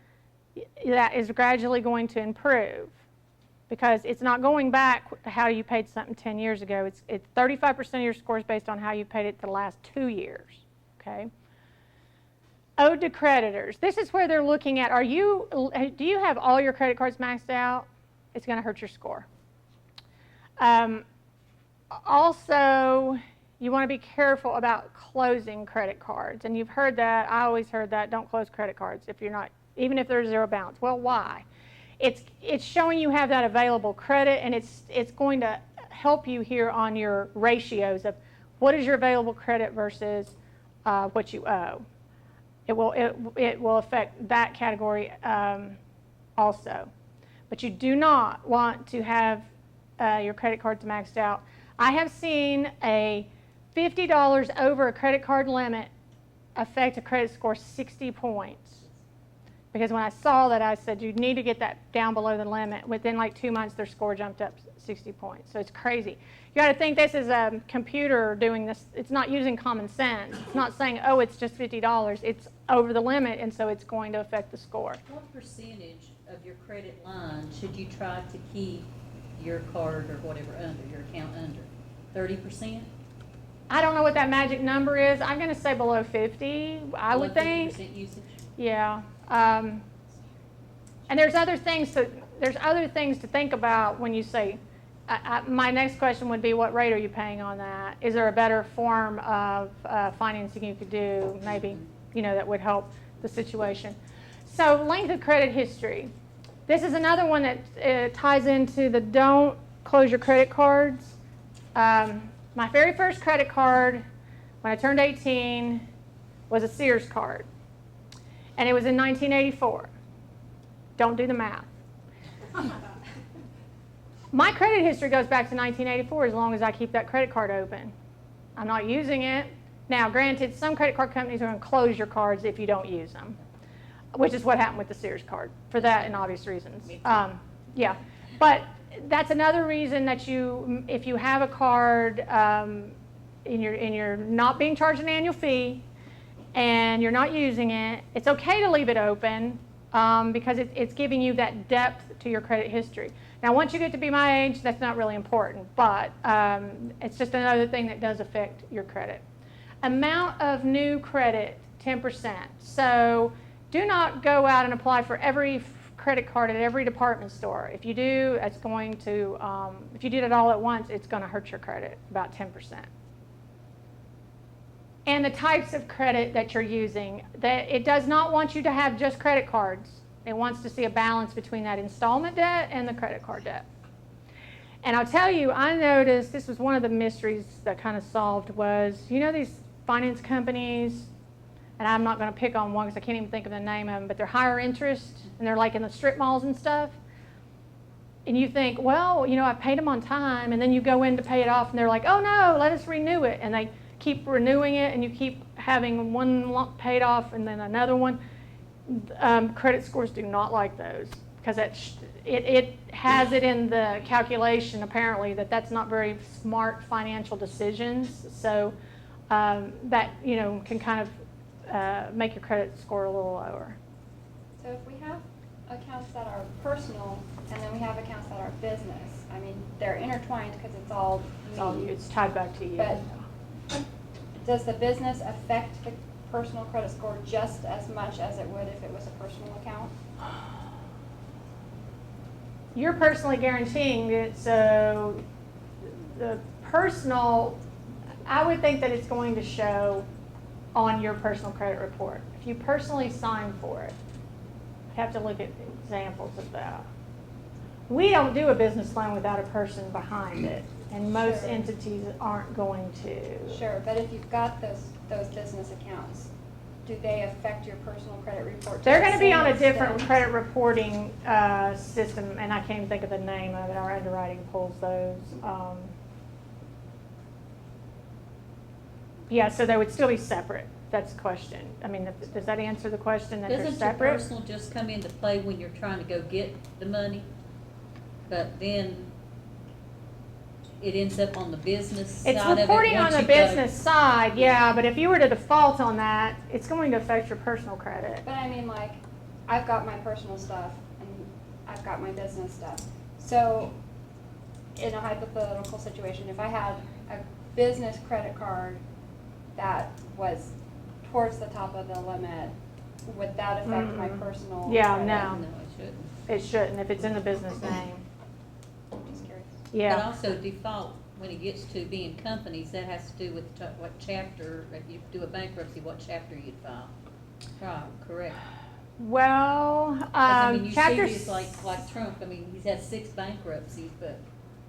that is gradually going to improve, because it's not going back to how you paid something 10 years ago. It's 35% of your score is based on how you paid it the last 2 years. Okay. Owed to creditors. This is where they're looking at, do you have all your credit cards maxed out? It's going to hurt your score. Also, you want to be careful about closing credit cards. And you've heard that. I always heard that. Don't close credit cards if you're not, even if there's zero balance. Well, why? It's showing you have that available credit, and it's going to help you here on your ratios of what is your available credit versus what you owe. it will affect that category also. But you do not want to have your credit cards maxed out. I have seen a $50 over a credit card limit affect a credit score 60 points. Because when I saw that, I said, you need to get that down below the limit. Within like 2 months, their score jumped up 60 points. So it's crazy. You got to think this is a computer doing this. It's not using common sense. It's not saying, oh, it's just $50. It's over the limit, and so it's going to affect the score. What percentage of your credit line should you try to keep your card or whatever under, your account under? 30%? I don't know what that magic number is. I'm going to say below 50, I would think. 50% usage? Yeah. And there's other things to think about when you say, my next question would be, what rate are you paying on that? Is there a better form of financing you could do, maybe, that would help the situation? So length of credit history. This is another one that ties into the don't close your credit cards. My very first credit card when I turned 18 was a Sears card. And it was in 1984. Don't do the math. My credit history goes back to 1984 as long as I keep that credit card open. I'm not using it. Now, granted, some credit card companies are going to close your cards if you don't use them, which is what happened with the Sears card, for that and obvious reasons. Yeah, but that's another reason that if you have a card and you're not being charged an annual fee, and you're not using it, it's okay to leave it open because it's giving you that depth to your credit history. Now, once you get to be my age, that's not really important, but it's just another thing that does affect your credit. Amount of new credit, 10%. So do not go out and apply for every credit card at every department store. If you do, it's going to, if you did it all at once, it's going to hurt your credit about 10%. And the types of credit that you're using. It does not want you to have just credit cards. It wants to see a balance between that installment debt and the credit card debt. And I'll tell you, I noticed, this was one of the mysteries that kind of solved was, these finance companies, and I'm not going to pick on one because I can't even think of the name of them, but they're higher interest, and they're like in the strip malls and stuff. And you think, well, I paid them on time, and then you go in to pay it off, and they're like, oh no, let us renew it. And they keep renewing it, and you keep having one lump paid off and then another one. Credit scores do not like those because it has it in the calculation apparently that's not very smart financial decisions. So that can kind of make your credit score a little lower. So if we have accounts that are personal and then we have accounts that are business, I mean, they're intertwined because it's all It's tied back to you. But does the business affect the personal credit score just as much as it would if it was a personal account? You're personally guaranteeing it, so the personal, I would think that it's going to show on your personal credit report. If you personally sign for it, I have to look at examples of that. We don't do a business loan without a person behind it, and most entities aren't going to. Sure, but if you've got those business accounts, do they affect your personal credit report? They're going to be on a different credit reporting system, and I can't even think of the name of it. Our underwriting pulls those. Yeah, so they would still be separate. That's the question. I mean, does that answer the question that they're Doesn't separate? your personal just come into play when you're trying to go get the money, but then it ends up on the business side of it? It's reporting on once the you've got it? business side, yeah, but if you were to default on that, it's going to affect your personal credit. But I mean, like, I've got my personal stuff and I've got my business stuff. So in a hypothetical situation, if I had a business credit card that was towards the top of the limit, would that affect my personal Yeah, credit? no. No, it shouldn't. It shouldn't if it's in the business name. Just curious. Yeah. But also default, when it gets to being companies, that has to do with what chapter, if you do a bankruptcy, what chapter you'd file. Right, correct. Well, 'Cause, I mean, you see chapter this like Trump, I mean, he's had 6 bankruptcies, but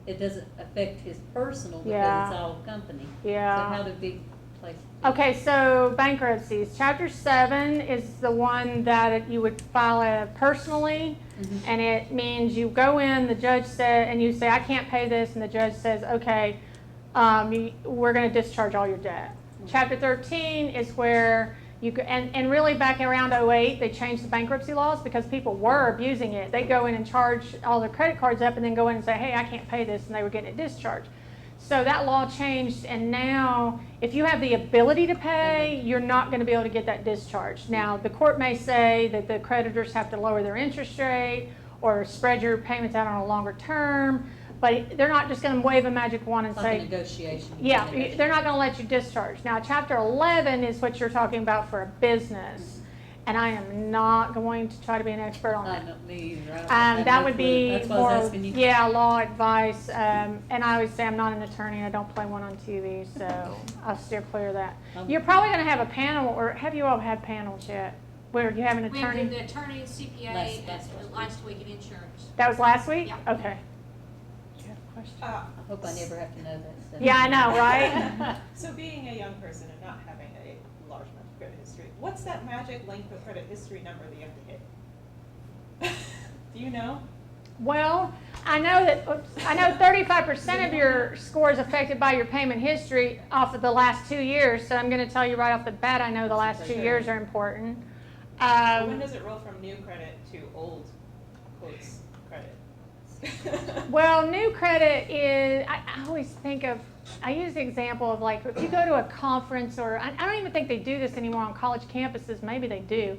it doesn't affect his personal because Yeah. it's all company. Yeah. So how do big place. Okay, so bankruptcies. Chapter 7 is the one that you would file personally, and it means you go in, the judge said, and you say, I can't pay this, and the judge says, okay, we're going to discharge all your debt. Chapter 13 is where you and really back around 08, they changed the bankruptcy laws because people were abusing it. They go in and charge all their credit cards up and then go in and say, hey, I can't pay this, and they were getting it discharged. So that law changed, and now if you have the ability to pay, you're not going to be able to get that discharged. Now, the court may say that the creditors have to lower their interest rate or spread your payments out on a longer term, but they're not just going to wave a magic wand and It's like say, a negotiation. yeah, they're not going to let you discharge. Now, Chapter 11 is what you're talking about for a business, and I am not going to try to be an expert on that. Not me either. I don't That would be That's why I was more, asking you. yeah, law advice. And I always say I'm not an attorney. I don't play one on TV, so I'll steer clear of that. You're probably going to have a panel, or have you all had panels yet? Where you have an We have attorney? the attorney and CPA last week in insurance. That was last week? Yeah. Okay. Do you have a question? I hope I never have to know that stuff. Yeah, I know, right? So being a young person and not having a large amount of credit history, what's that magic length of credit history number that you have to hit? Do you know? Well, I know 35% of your score is affected by your payment history off of the last 2 years. So I'm going to tell you right off the bat, I know the last 2 years are important. So when does it roll from new credit to old quotes credit? Well, new credit is, I always think of, I use the example of like, if you go to a conference, or I don't even think they do this anymore on college campuses, maybe they do,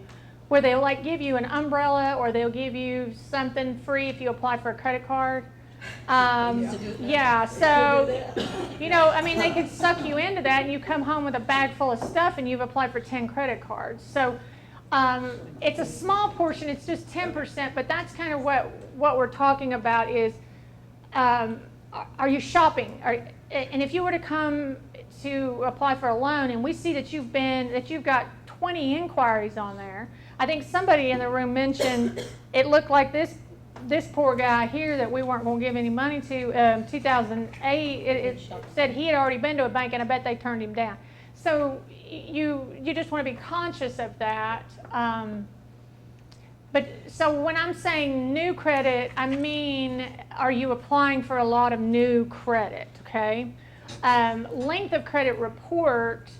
where they'll like give you an umbrella, or they'll give you something free if you apply for a credit card. Yeah, so, you know, I mean, they could suck you into that, and you come home with a bag full of stuff, and you've applied for 10 credit cards. So it's a small portion, it's just 10%, but that's kind of what we're talking about is, are you shopping? And if you were to come to apply for a loan, and we see that you've got 20 inquiries on there. I think somebody in the room mentioned it looked like this poor guy here that we weren't going to give any money to. 2008, it said he had already been to a bank, and I bet they turned him down. So you just want to be conscious of that. But so when I'm saying new credit, I mean, are you applying for a lot of new credit? Okay. Length of credit report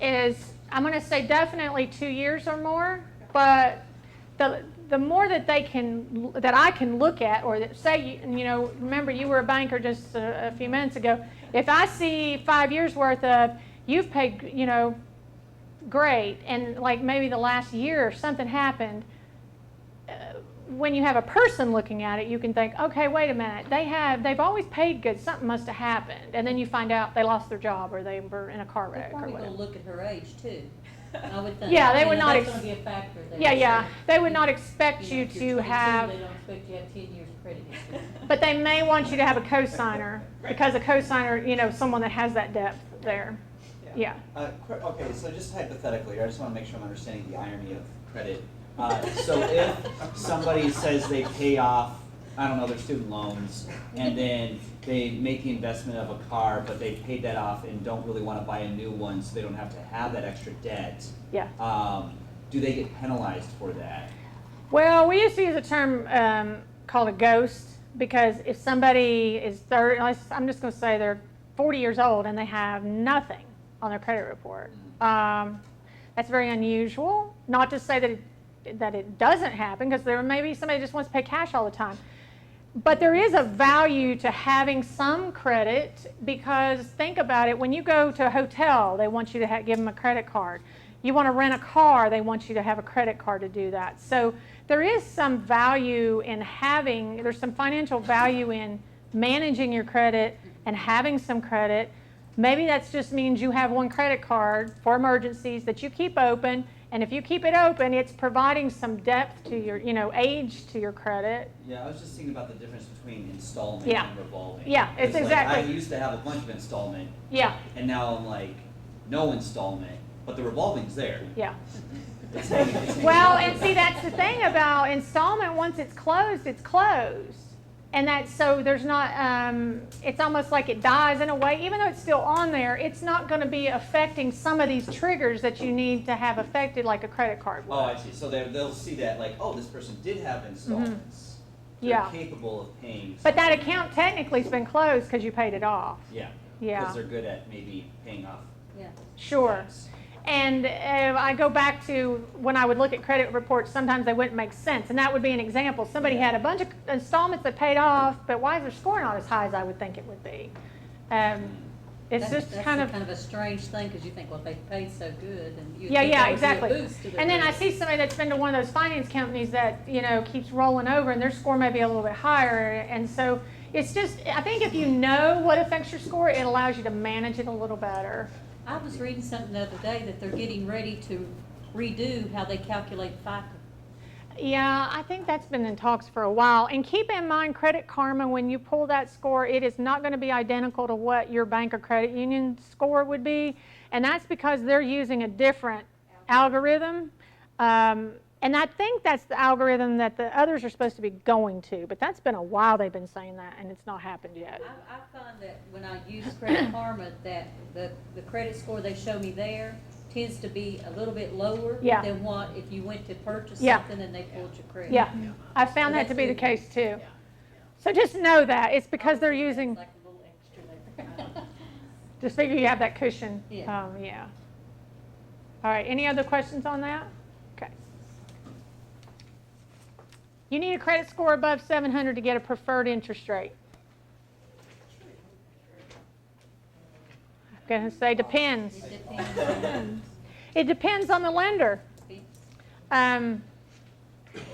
is, I'm going to say definitely 2 years or more, but the more that I can look at, or that say, you know, remember you were a banker just a few minutes ago, if I see 5 years worth of, you've paid, you know, great, and like maybe the last year something happened, when you have a person looking at it, you can think, okay, wait a minute, they've always paid good, something must have happened, and then you find out they lost their job, or they were in a car wreck, or They're whatever. probably gonna look at her age too. I would think. Yeah, they would not. That's gonna be a factor there. Yeah, they would not expect you if you're to 22, have. They don't expect you to have 10 years of credit history. But they may want you to have a cosigner, because a cosigner, you know, someone that has that depth there. Yeah. Okay, so just hypothetically, I just want to make sure I'm understanding the irony of credit. So if somebody says they pay off, I don't know, their student loans, and then they make the investment of a car, but they paid that off and don't really want to buy a new one, so they don't have to have that extra debt. Yeah. Do they get penalized for that? Well, we used to use a term called a ghost, because if somebody is 30, I'm just going to say they're 40 years old and they have nothing on their credit report. That's very unusual. Not to say that it doesn't happen, because there may be somebody who just wants to pay cash all the time. But there is a value to having some credit, because think about it, when you go to a hotel, they want you to give them a credit card. You want to rent a car, they want you to have a credit card to do that. So there is some value in there's some financial value in managing your credit and having some credit. Maybe that just means you have one credit card for emergencies that you keep open, and if you keep it open, it's providing some depth to your, you know, age to your credit. Yeah, I was just thinking about the difference between installment Yeah. and revolving. Yeah, it's Like, exactly. I used to have a bunch of installment. Yeah. And now I'm like, no installment, but the revolving's there. Yeah. It's hanging Well, out. and see, that's the thing about installment. Once it's closed, it's closed. And that's, so there's not, it's almost like it dies in a way, even though it's still on there, it's not gonna be affecting some of these triggers that you need to have affected, like a credit card would. Oh, I see. So they'll see that like, oh, this person did have installments. They're Yeah. capable of paying. But that account technically has been closed because you paid it off. Yeah. Yeah. Because they're good at maybe paying off. Yeah. Sure. debts. And I go back to when I would look at credit reports, sometimes they wouldn't make sense. And that would be an example. Somebody had a bunch of installments that paid off, but why is their score not as high as I would think it would be? It's just That's kind of... kind of a strange thing, because you think, well, they paid so good, and you Yeah, think yeah, that would be a exactly. boost to their And then I credit. see somebody that's been to one of those finance companies that, you know, keeps rolling over and their score may be a little bit higher. And so it's just, I think if you know what affects your score, it allows you to manage it a little better. I was reading something the other day that they're getting ready to redo how they calculate FICO. Yeah, I think that's been in talks for a while. And keep in mind, Credit Karma, when you pull that score, it is not going to be identical to what your bank or credit union score would be. And that's because they're using a different algorithm. And I think that's the algorithm that the others are supposed to be going to. But that's been a while they've been saying that, and it's not happened yet. I find that when I use Credit Karma, that the credit score they show me there tends to be a little bit lower Yeah. than what if you went to purchase Yeah. something and they pulled your credit. Yeah, I found that to be the case too. So just know that. It's because they're using, Like a little extra there. just figure you have that cushion. Yeah. Yeah. All right, any other questions on that? Okay. You need a credit score above 700 to get a preferred interest rate. I'm going to say depends. It depends. It depends on the lender. And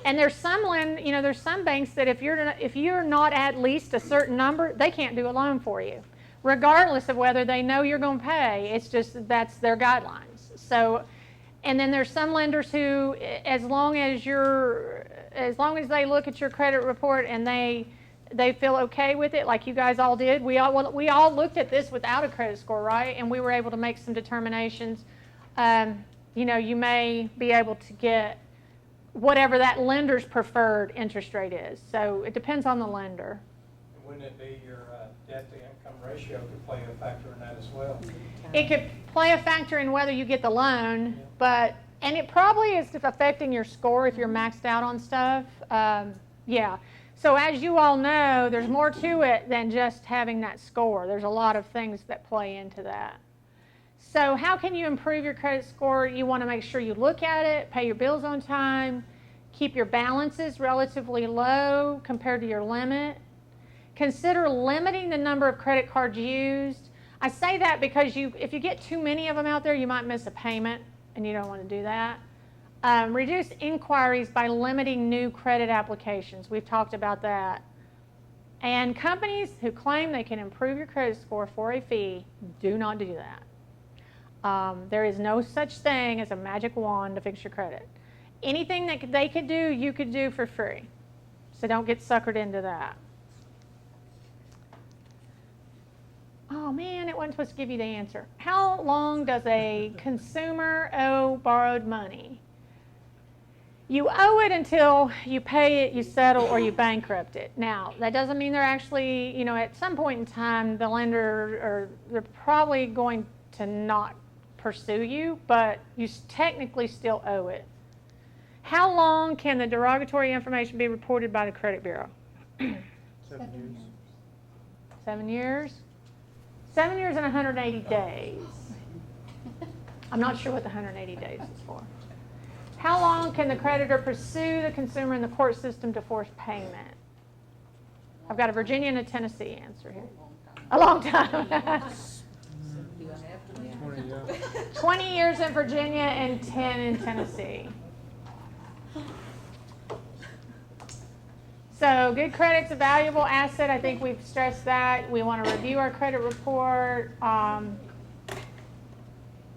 there's some there's some banks that if you're not at least a certain number, they can't do a loan for you, regardless of whether they know you're going to pay. It's just that's their guidelines. So, and then there's some lenders who, as long as they look at your credit report and they feel okay with it, like you guys all did. We all looked at this without a credit score, right? And we were able to make some determinations. You may be able to get whatever that lender's preferred interest rate is. So it depends on the lender. Wouldn't it be your debt-to-income ratio could play a factor in that as well? It could play a factor in whether you get the loan, and it probably is affecting your score if you're maxed out on stuff. Yeah. So as you all know, there's more to it than just having that score. There's a lot of things that play into that. So how can you improve your credit score? You want to make sure you look at it, pay your bills on time, keep your balances relatively low compared to your limit. Consider limiting the number of credit cards used. I say that because if you get too many of them out there, you might miss a payment, and you don't want to do that. Reduce inquiries by limiting new credit applications. We've talked about that. And companies who claim they can improve your credit score for a fee, do not do that. There is no such thing as a magic wand to fix your credit. Anything that they could do, you could do for free. So don't get suckered into that. Oh man, it wasn't supposed to give you the answer. How long does a consumer owe borrowed money? You owe it until you pay it, you settle, or you bankrupt it. Now, that doesn't mean they're actually, at some point in time, the lender, they're probably going to not pursue you, but you technically still owe it. How long can the derogatory information be reported by the credit bureau? 7 years. 7 years? 7 years and 180 days. I'm not sure what the 180 days is for. How long can the creditor pursue the consumer in the court system to force payment? I've got a Virginia and a Tennessee answer here. A long time. 20 years in Virginia and 10 in Tennessee. So good credit's a valuable asset. I think we've stressed that. We want to review our credit report.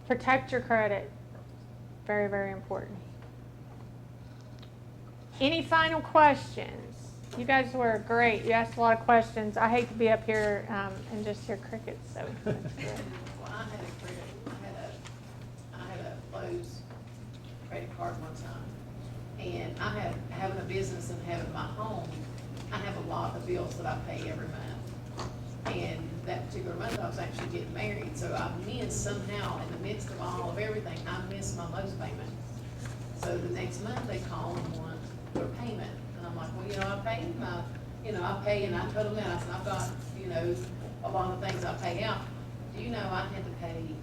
Protect your credit. Very, very important. Any final questions? You guys were great. You asked a lot of questions. I hate to be up here and just hear crickets. So that's good. Well, I had a Lowe's credit card one time, and having a business and having my home, I have a lot of bills that I pay every month. And that particular month, I was actually getting married, so I missed somehow, in the midst of all of everything, I missed my most payment. So the next month, they call and want their payment, and I'm like, well, I paid my, I pay, and I told them that, I said, I've got, a lot of things I pay out. Do you know I had to pay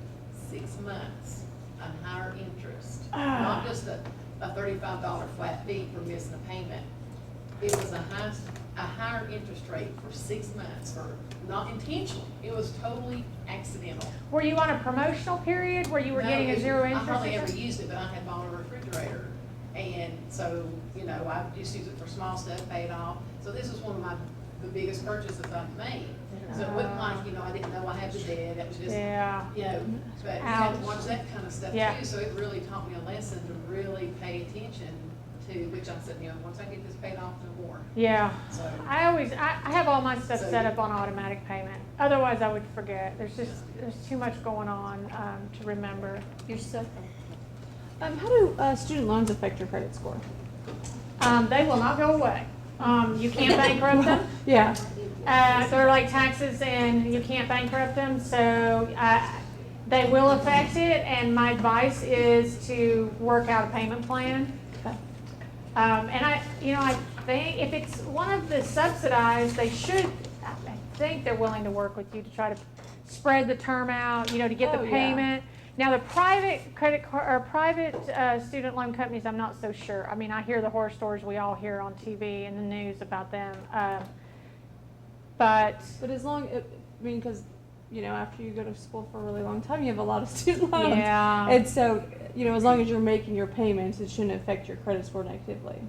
6 months on higher interest? Not just a $35 flat fee for missing a payment. It was a higher interest rate for 6 months, for not intentionally. It was totally accidental. Were you on a promotional period where you were getting a zero interest? I hardly ever used it, but I had bought a refrigerator. And so, I just use it for small stuff, pay it off. So this was one of the biggest purchases I've made. So it wasn't like, I didn't know I had the debt. It was just, but you had to watch that kind of stuff too. So it really taught me a lesson to really pay attention to, which I said, once I get this paid off, no more. Yeah. So I have all my stuff set up on automatic payment. Otherwise, I would forget. There's too much going on to remember. You're so. How do student loans affect your credit score? They will not go away. You can't bankrupt them. Yeah. They're like taxes, and you can't bankrupt them. So they will affect it. And my advice is to work out a payment plan. And I think if it's one of the subsidized, they should. I think they're willing to work with you to try to spread the term out. To get the payment. Now, the private credit card or private student loan companies, I'm not so sure. I mean, I hear the horror stories we all hear on TV and the news about them. But as long, because after you go to school for a really long time, you have a lot of student loans. Yeah. And so, as long as you're making your payments, it shouldn't affect your credit score negatively.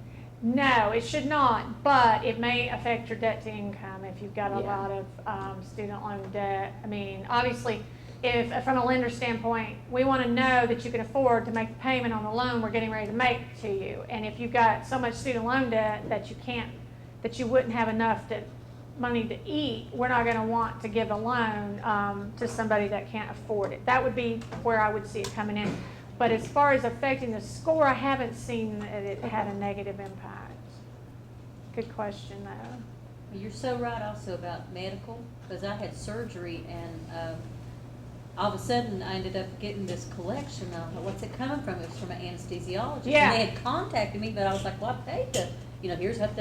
no, it should not. But it may affect your debt to income if you've got a lot of student loan debt. I mean, obviously, if from a lender standpoint, we want to know that you can afford to make the payment on the loan we're getting ready to make to you. And if you've got so much student loan debt that you wouldn't have enough money to eat, we're not going to want to give a loan to somebody that can't afford it. That would be where I would see it coming in. But as far as affecting the score, I haven't seen that it had a negative impact. Good question, though. You're so right also about medical, because I had surgery and all of a sudden I ended up getting this collection. I don't know what's it coming from. It was from an anesthesiologist. Yeah. And they had contacted me, but I was like, well, I paid the, here's what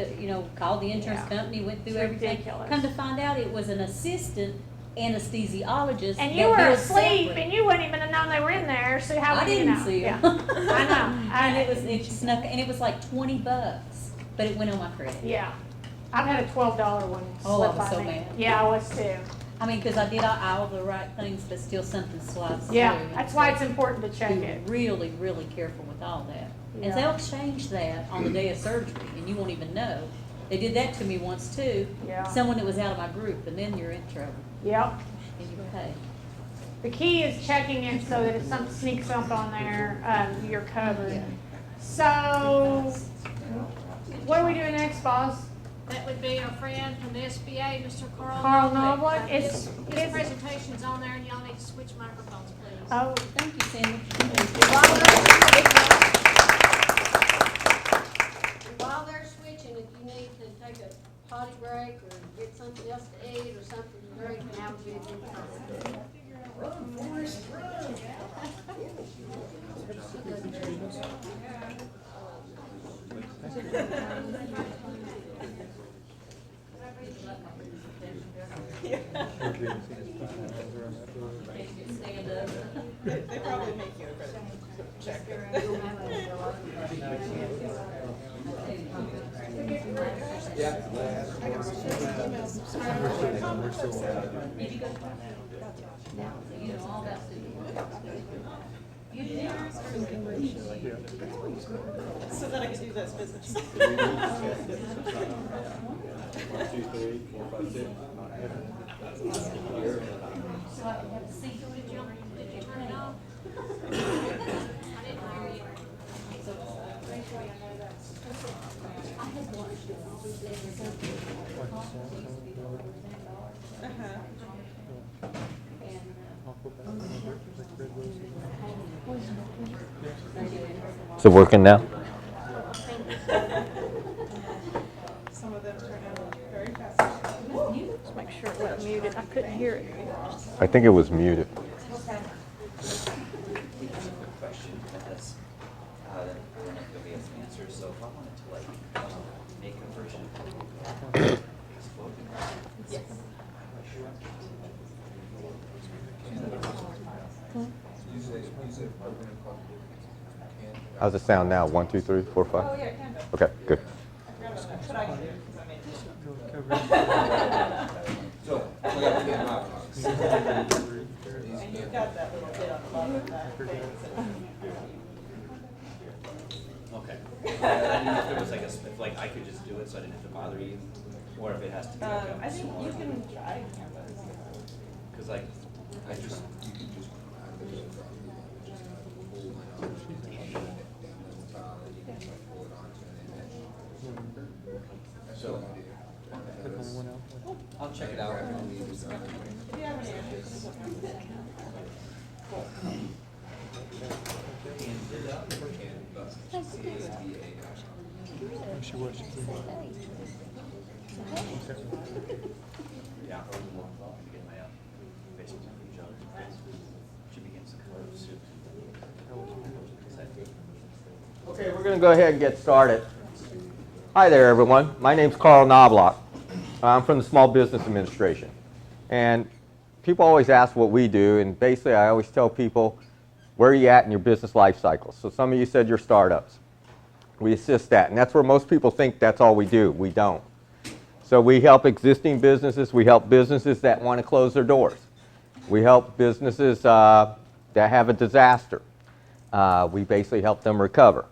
called the insurance company, went through It's everything. ridiculous. Come to find out it was an assistant anesthesiologist. And you that were billed asleep, separate. and you wouldn't even have known they were in there. So how I would you didn't know? see Yeah. them. I know. And it snuck, and it was like $20, but it went on my credit. Yeah. I've had a $12 one Oh, slip I was by so me. mad. Yeah, I was too. I mean, because I did all the right things, but still something slides through. Yeah, and that's so why it's important to check be it. really, really careful with all that. Yeah. And they'll change that on the day of surgery, and you won't even know. They did that to me once too. Yeah. Someone that was out of my group, and then you're in trouble, Yep. and you pay. The key is checking it so that if something sneaks up on there, you're covered. Yeah. So, what are we doing next, boss? That would be our friend from the SBA, Mr. Carl Knoblock. His presentation's on there, and y'all need to switch microphones, please. Oh, Thank you, Cindy. While they're switching, if you need to take a potty break or get something else to eat or something to drink, now would be a good time. Run, Forrest, run! They probably make you a credit check. You know all about student loans. So that I can do this business. 1, 2, 3, 4, 5, 6. So I can have a seat. Did you turn it off? I didn't hear you. Is it working now? Some of them turn out. sure it wasn't muted. I couldn't hear it. I think it was muted. We have a quick question that has, I don't know if you'll be able to answer, so if I wanted to like, make a version of Facebook. Yes. How's it sound now? 1, 2, 3, 4, 5? Oh, yeah, it can. Okay, good. But I can do it because I made it. So, we got to get my And you've got that little bit on the bottom of that thing. Okay. I didn't know if there was like if like I could just do it so I didn't have to bother you, or if it has to be like I think you can try. Because like, I just, you can just so, I'll check it out. If you have any issues. She was. Yeah, I was more involved to get my basement job. Should begin some clothes soon. Okay, we're going to go ahead and get started. Hi there, everyone. My name's Carl Knoblock. I'm from the Small Business Administration. And people always ask what we do, and basically I always tell people, where are you at in your business life cycle? So some of you said you're startups. We assist that, and that's where most people think that's all we do. We don't. So we help existing businesses. We help businesses that want to close their doors. We help businesses that have a disaster. We basically help them recover.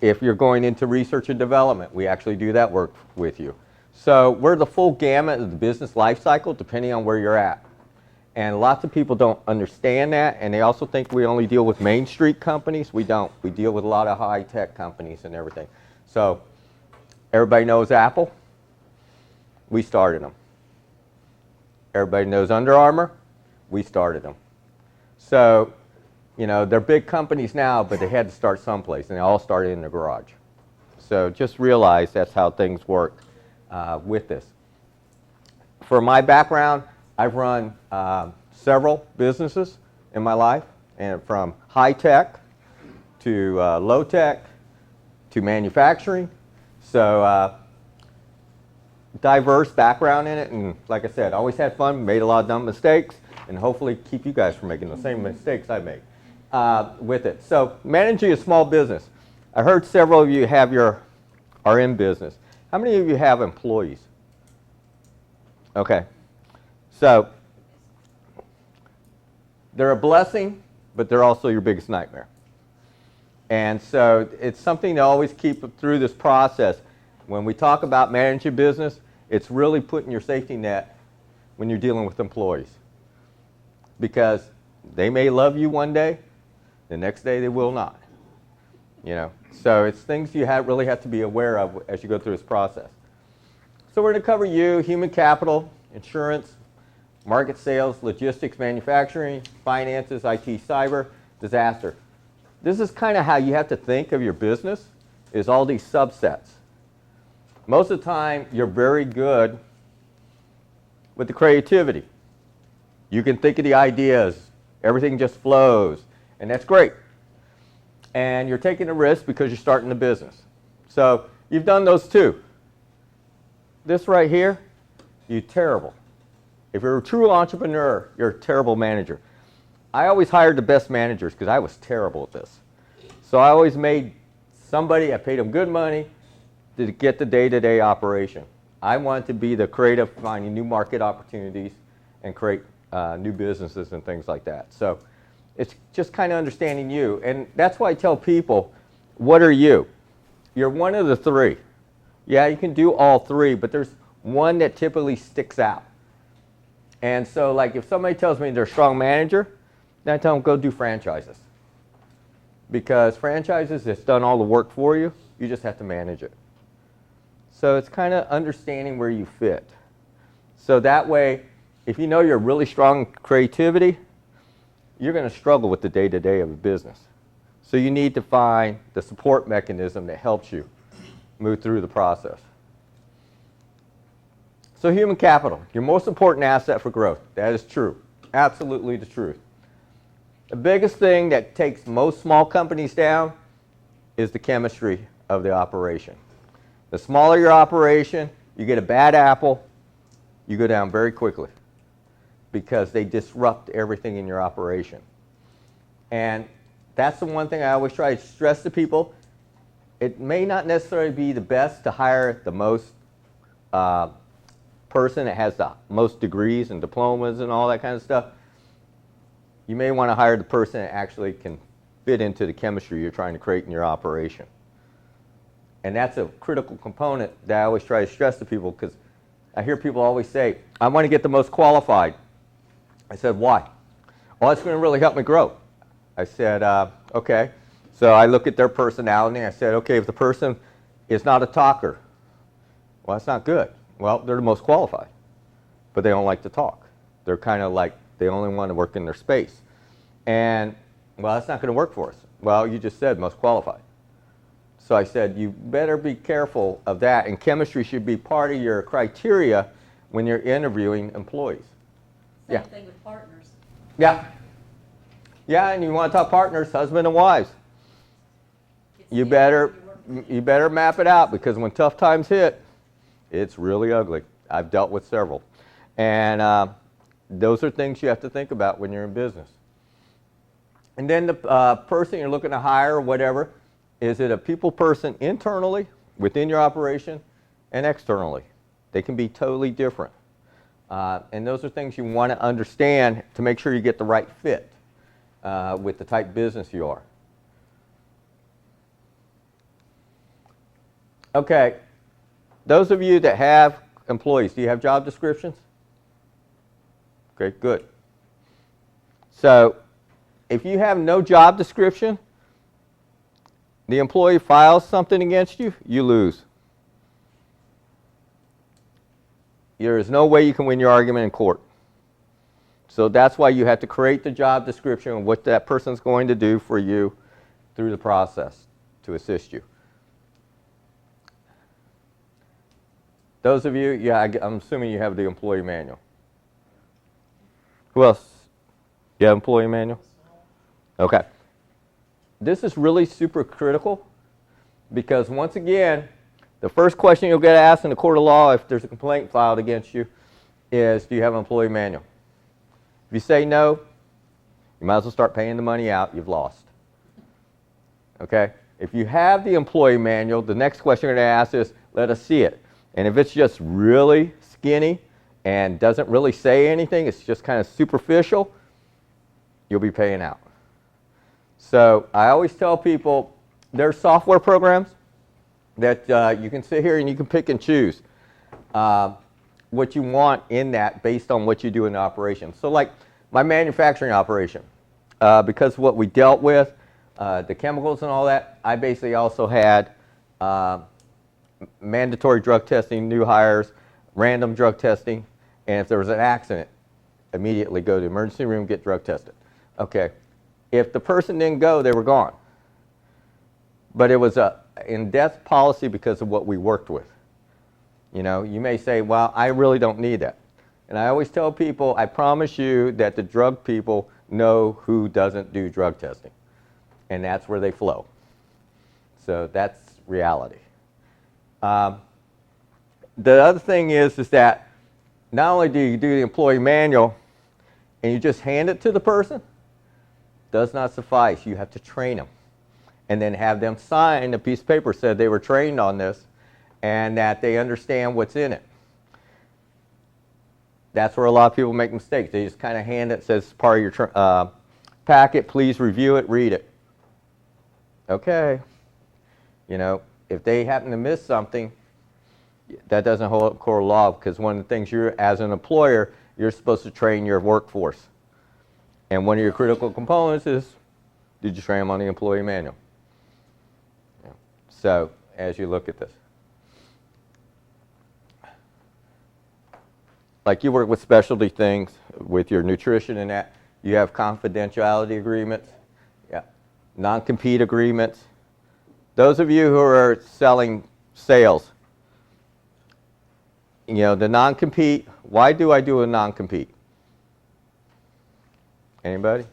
If you're going into research and development, we actually do that work with you. So we're the full gamut of the business life cycle depending on where you're at. And lots of people don't understand that, and they also think we only deal with Main Street companies. We don't. We deal with a lot of high-tech companies and everything. So everybody knows Apple. We started them. Everybody knows Under Armour. We started them. So, you know, they're big companies now, but they had to start someplace, and they all started in the garage. So just realize that's how things work with this. For my background, I've run several businesses in my life, and from high-tech to low-tech to manufacturing. So diverse background in it, and like I said, always had fun, made a lot of dumb mistakes, and hopefully keep you guys from making the same mistakes I make with it. So managing a small business. I heard several of you are in business. How many of you have employees? Okay. So they're a blessing, but they're also your biggest nightmare. And so it's something to always keep through this process. When we talk about managing business, it's really putting your safety net when you're dealing with employees. Because they may love you one day, the next day they will not. You know, so it's things you really have to be aware of as you go through this process. So we're going to cover you, human capital, insurance, market sales, logistics, manufacturing, finances, IT, cyber, disaster. This is kind of how you have to think of your business, is all these subsets. Most of the time, you're very good with the creativity. You can think of the ideas. Everything just flows, and that's great. And you're taking a risk because you're starting a business. So you've done those too. This right here, you're terrible. If you're a true entrepreneur, you're a terrible manager. I always hired the best managers because I was terrible at this. So I always made somebody, I paid them good money to get the day-to-day operation. I wanted to be the creative, finding new market opportunities and create new businesses and things like that. So it's just kind of understanding you. And that's why I tell people, what are you? You're one of the three. Yeah, you can do all three, but there's one that typically sticks out. And so like if somebody tells me they're a strong manager, then I tell them go do franchises. Because franchises, it's done all the work for you. You just have to manage it. So it's kind of understanding where you fit. So that way, if you know you're really strong in creativity, you're going to struggle with the day-to-day of a business. So you need to find the support mechanism that helps you move through the process. So human capital, your most important asset for growth. That is true. Absolutely the truth. The biggest thing that takes most small companies down is the chemistry of the operation. The smaller your operation, you get a bad apple, you go down very quickly because they disrupt everything in your operation. And that's the one thing I always try to stress to people. It may not necessarily be the best to hire the most person that has the most degrees and diplomas and all that kind of stuff. You may want to hire the person that actually can fit into the chemistry you're trying to create in your operation. And that's a critical component that I always try to stress to people, because I hear people always say, I want to get the most qualified. I said, why? Well, it's going to really help me grow. I said, okay. So I look at their personality and I said, okay, if the person is not a talker, well, that's not good. Well, they're the most qualified, but they don't like to talk. They're kind of like, they only want to work in their space. And, well, that's not going to work for us. Well, you just said most qualified. So I said, you better be careful of that, and chemistry should be part of your criteria when you're interviewing employees. Same thing with partners. Yeah. Yeah, and you want to talk partners, husband and wives. You better map it out, because when tough times hit, it's really ugly. I've dealt with several. And those are things you have to think about when you're in business. And then the person you're looking to hire or whatever, is it a people person internally within your operation and externally? They can be totally different. And those are things you want to understand to make sure you get the right fit with the type of business you are. Okay, those of you that have employees, do you have job descriptions? Okay, good. So if you have no job description, the employee files something against you, you lose. There is no way you can win your argument in court. So that's why you have to create the job description of what that person's going to do for you through the process to assist you. Those of you, yeah, I'm assuming you have the employee manual. Who else? You have employee manual? Okay. This is really super critical, because once again, the first question you'll get asked in the court of law if there's a complaint filed against you is, do you have an employee manual? If you say no, you might as well start paying the money out. You've lost. Okay? If you have the employee manual, the next question you're going to ask is, let us see it. And if it's just really skinny and doesn't really say anything, it's just kind of superficial, you'll be paying out. So I always tell people, there are software programs that you can sit here and you can pick and choose what you want in that based on what you do in the operation. So like my manufacturing operation, because of what we dealt with, the chemicals and all that, I basically also had mandatory drug testing, new hires, random drug testing, and if there was an accident, immediately go to the emergency room, get drug tested. Okay. If the person didn't go, they were gone. But it was a in-depth policy because of what we worked with. You know, you may say, well, I really don't need that. And I always tell people, I promise you that the drug people know who doesn't do drug testing. And that's where they flow. So that's reality. The other thing is that not only do you do the employee manual and you just hand it to the person, does not suffice. You have to train them and then have them sign a piece of paper that said they were trained on this and that they understand what's in it. That's where a lot of people make mistakes. They just kind of hand it, says part of your packet, please review it, read it. Okay. You know, if they happen to miss something, that doesn't hold up court of law, because one of the things you're, as an employer, you're supposed to train your workforce. And one of your critical components is, did you train them on the employee manual? Yeah. So, as you look at this. Like you work with specialty things, with your nutrition and that, you have confidentiality agreements, yeah, non-compete agreements. Those of you who are selling sales, you know, the non-compete, why do I do a non-compete? Anybody?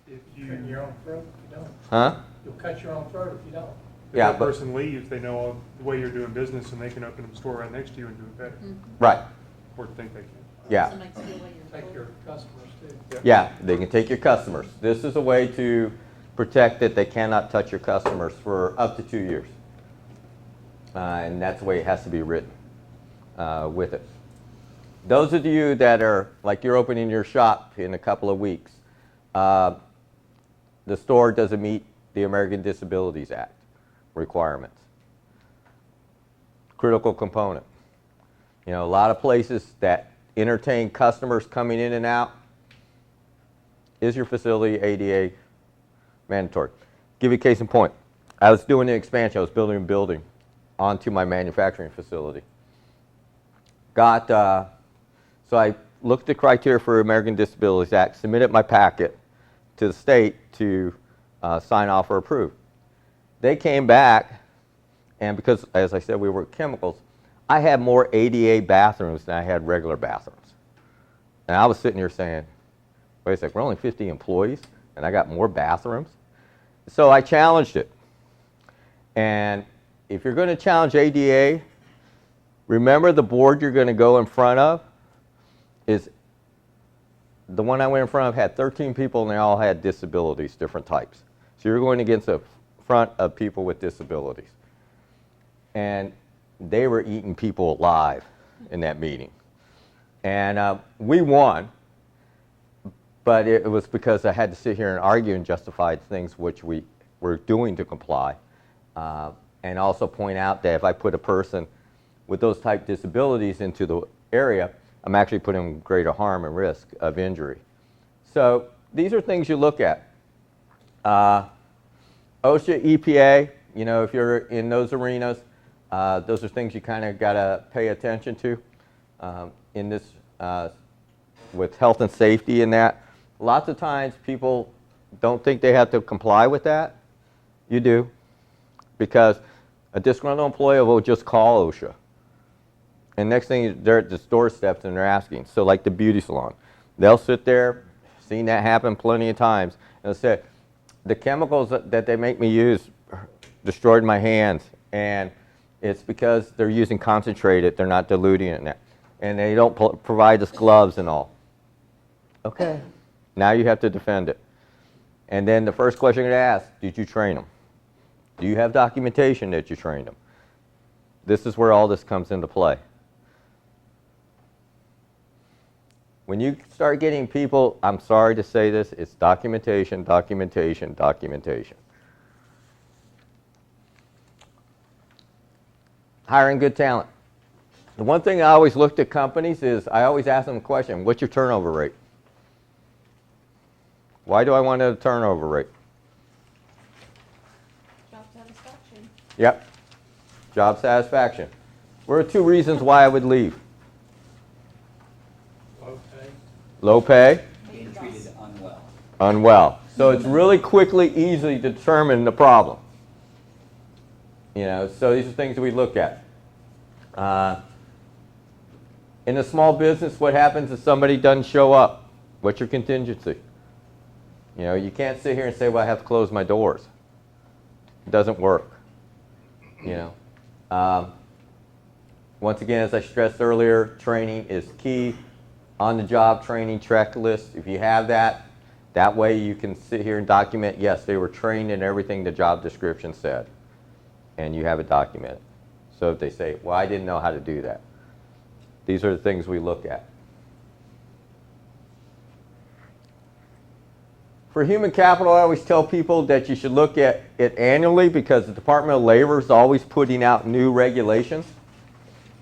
If you cut your own throat if you don't. Huh? You'll cut your own throat if you don't. If Yeah, that but- person leaves, they know the way you're doing business, and they can open a store right next to you and do it better. Right. Or think they can. Yeah. Take your customers too. Yeah, they can take your customers. This is a way to protect that they cannot touch your customers for up to 2 years. And that's the way it has to be written with it. Those of you that are, like you're opening your shop in a couple of weeks, the store doesn't meet the American Disabilities Act requirements. Critical component. You know, a lot of places that entertain customers coming in and out, is your facility ADA mandatory? Give you a case in point. I was doing an expansion. I was building a building onto my manufacturing facility. So I looked at the criteria for American Disabilities Act, submitted my packet to the state to sign off or approve. They came back, and because, as I said, we work chemicals, I had more ADA bathrooms than I had regular bathrooms. And I was sitting here saying, wait a second, we're only 50 employees, and I got more bathrooms? So I challenged it. And if you're going to challenge ADA, remember the board you're going to go in front of is the one I went in front of had 13 people, and they all had disabilities, different types. So you're going against a front of people with disabilities. And they were eating people alive in that meeting. And we won, but it was because I had to sit here and argue and justify things which we were doing to comply. And also point out that if I put a person with those type disabilities into the area, I'm actually putting them in greater harm and risk of injury. So these are things you look at. OSHA, EPA, you know, if you're in those arenas, those are things you kind of got to pay attention to in this, with health and safety and that. Lots of times people don't think they have to comply with that. You do, because a disgruntled employee will just call OSHA. And next thing, they're at the doorsteps and they're asking. So like the beauty salon, they'll sit there, seen that happen plenty of times, and they'll say, the chemicals that they make me use destroyed my hands, and it's because they're using concentrated, they're not diluting it, and they don't provide us gloves and all. Okay, now you have to defend it. And then the first question you're going to ask, did you train them? Do you have documentation that you trained them? This is where all this comes into play. When you start getting people, I'm sorry to say this, it's documentation, documentation, documentation. Hiring good talent. The one thing I always looked at companies is I always ask them a question, what's your turnover rate? Why do I want a turnover rate? Job satisfaction. Yep. Job satisfaction. What are 2 reasons why I would leave? Low pay. Low pay. Being treated unwell. Unwell. So it's really quickly, easily to determine the problem. You know, so these are things that we look at. In a small business, what happens if somebody doesn't show up? What's your contingency? You know, you can't sit here and say, well, I have to close my doors. It doesn't work. You know. Once again, as I stressed earlier, training is key. On-the-job training checklist, if you have that, that way you can sit here and document, yes, they were trained in everything the job description said. And you have it documented. So if they say, well, I didn't know how to do that. These are the things we look at. For human capital, I always tell people that you should look at it annually because the Department of Labor is always putting out new regulations.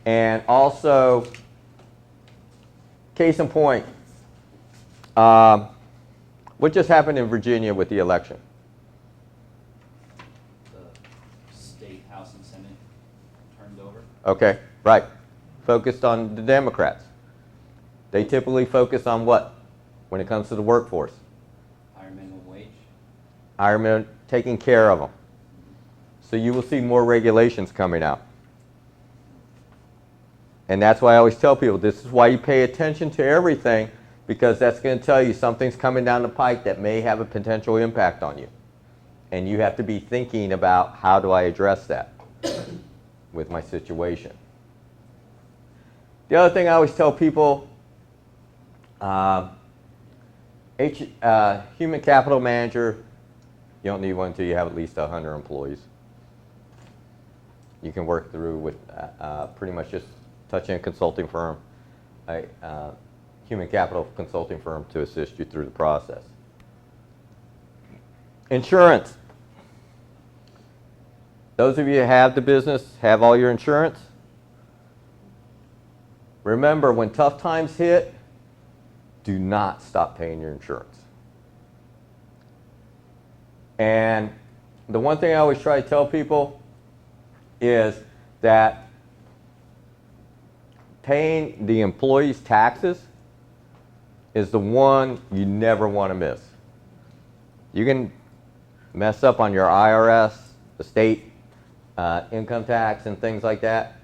And also, case in point, what just happened in Virginia with the election? The state House and Senate turned over. Okay, right. Focused on the Democrats. They typically focus on what when it comes to the workforce? Higher minimum wage. Higher minimum, taking care of them. So you will see more regulations coming out. And that's why I always tell people, this is why you pay attention to everything, because that's going to tell you something's coming down the pike that may have a potential impact on you. And you have to be thinking about, how do I address that with my situation? The other thing I always tell people, human capital manager, you don't need one until you have at least 100 employees. You can work through with pretty much just touching a consulting firm, a human capital consulting firm to assist you through the process. Insurance. Those of you who have the business, have all your insurance. Remember, when tough times hit, do not stop paying your insurance. And the one thing I always try to tell people is that paying the employees' taxes is the one you never want to miss. You can mess up on your IRS, the state income tax and things like that,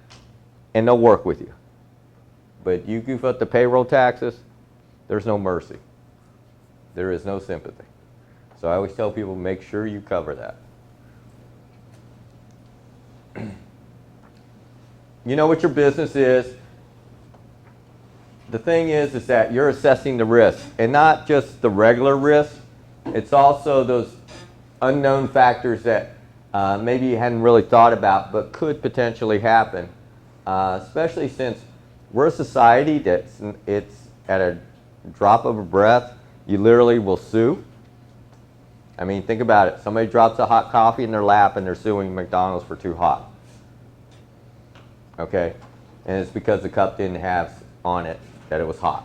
and they'll work with you. But you goof up the payroll taxes, there's no mercy. There is no sympathy. So I always tell people, make sure you cover that. You know what your business is. The thing is that you're assessing the risk, and not just the regular risk. It's also those unknown factors that maybe you hadn't really thought about, but could potentially happen. Especially since we're a society that's it's at a drop of a breath. You literally will sue. I mean, think about it. Somebody drops a hot coffee in their lap, and they're suing McDonald's for too hot. Okay, and it's because the cup didn't have on it that it was hot.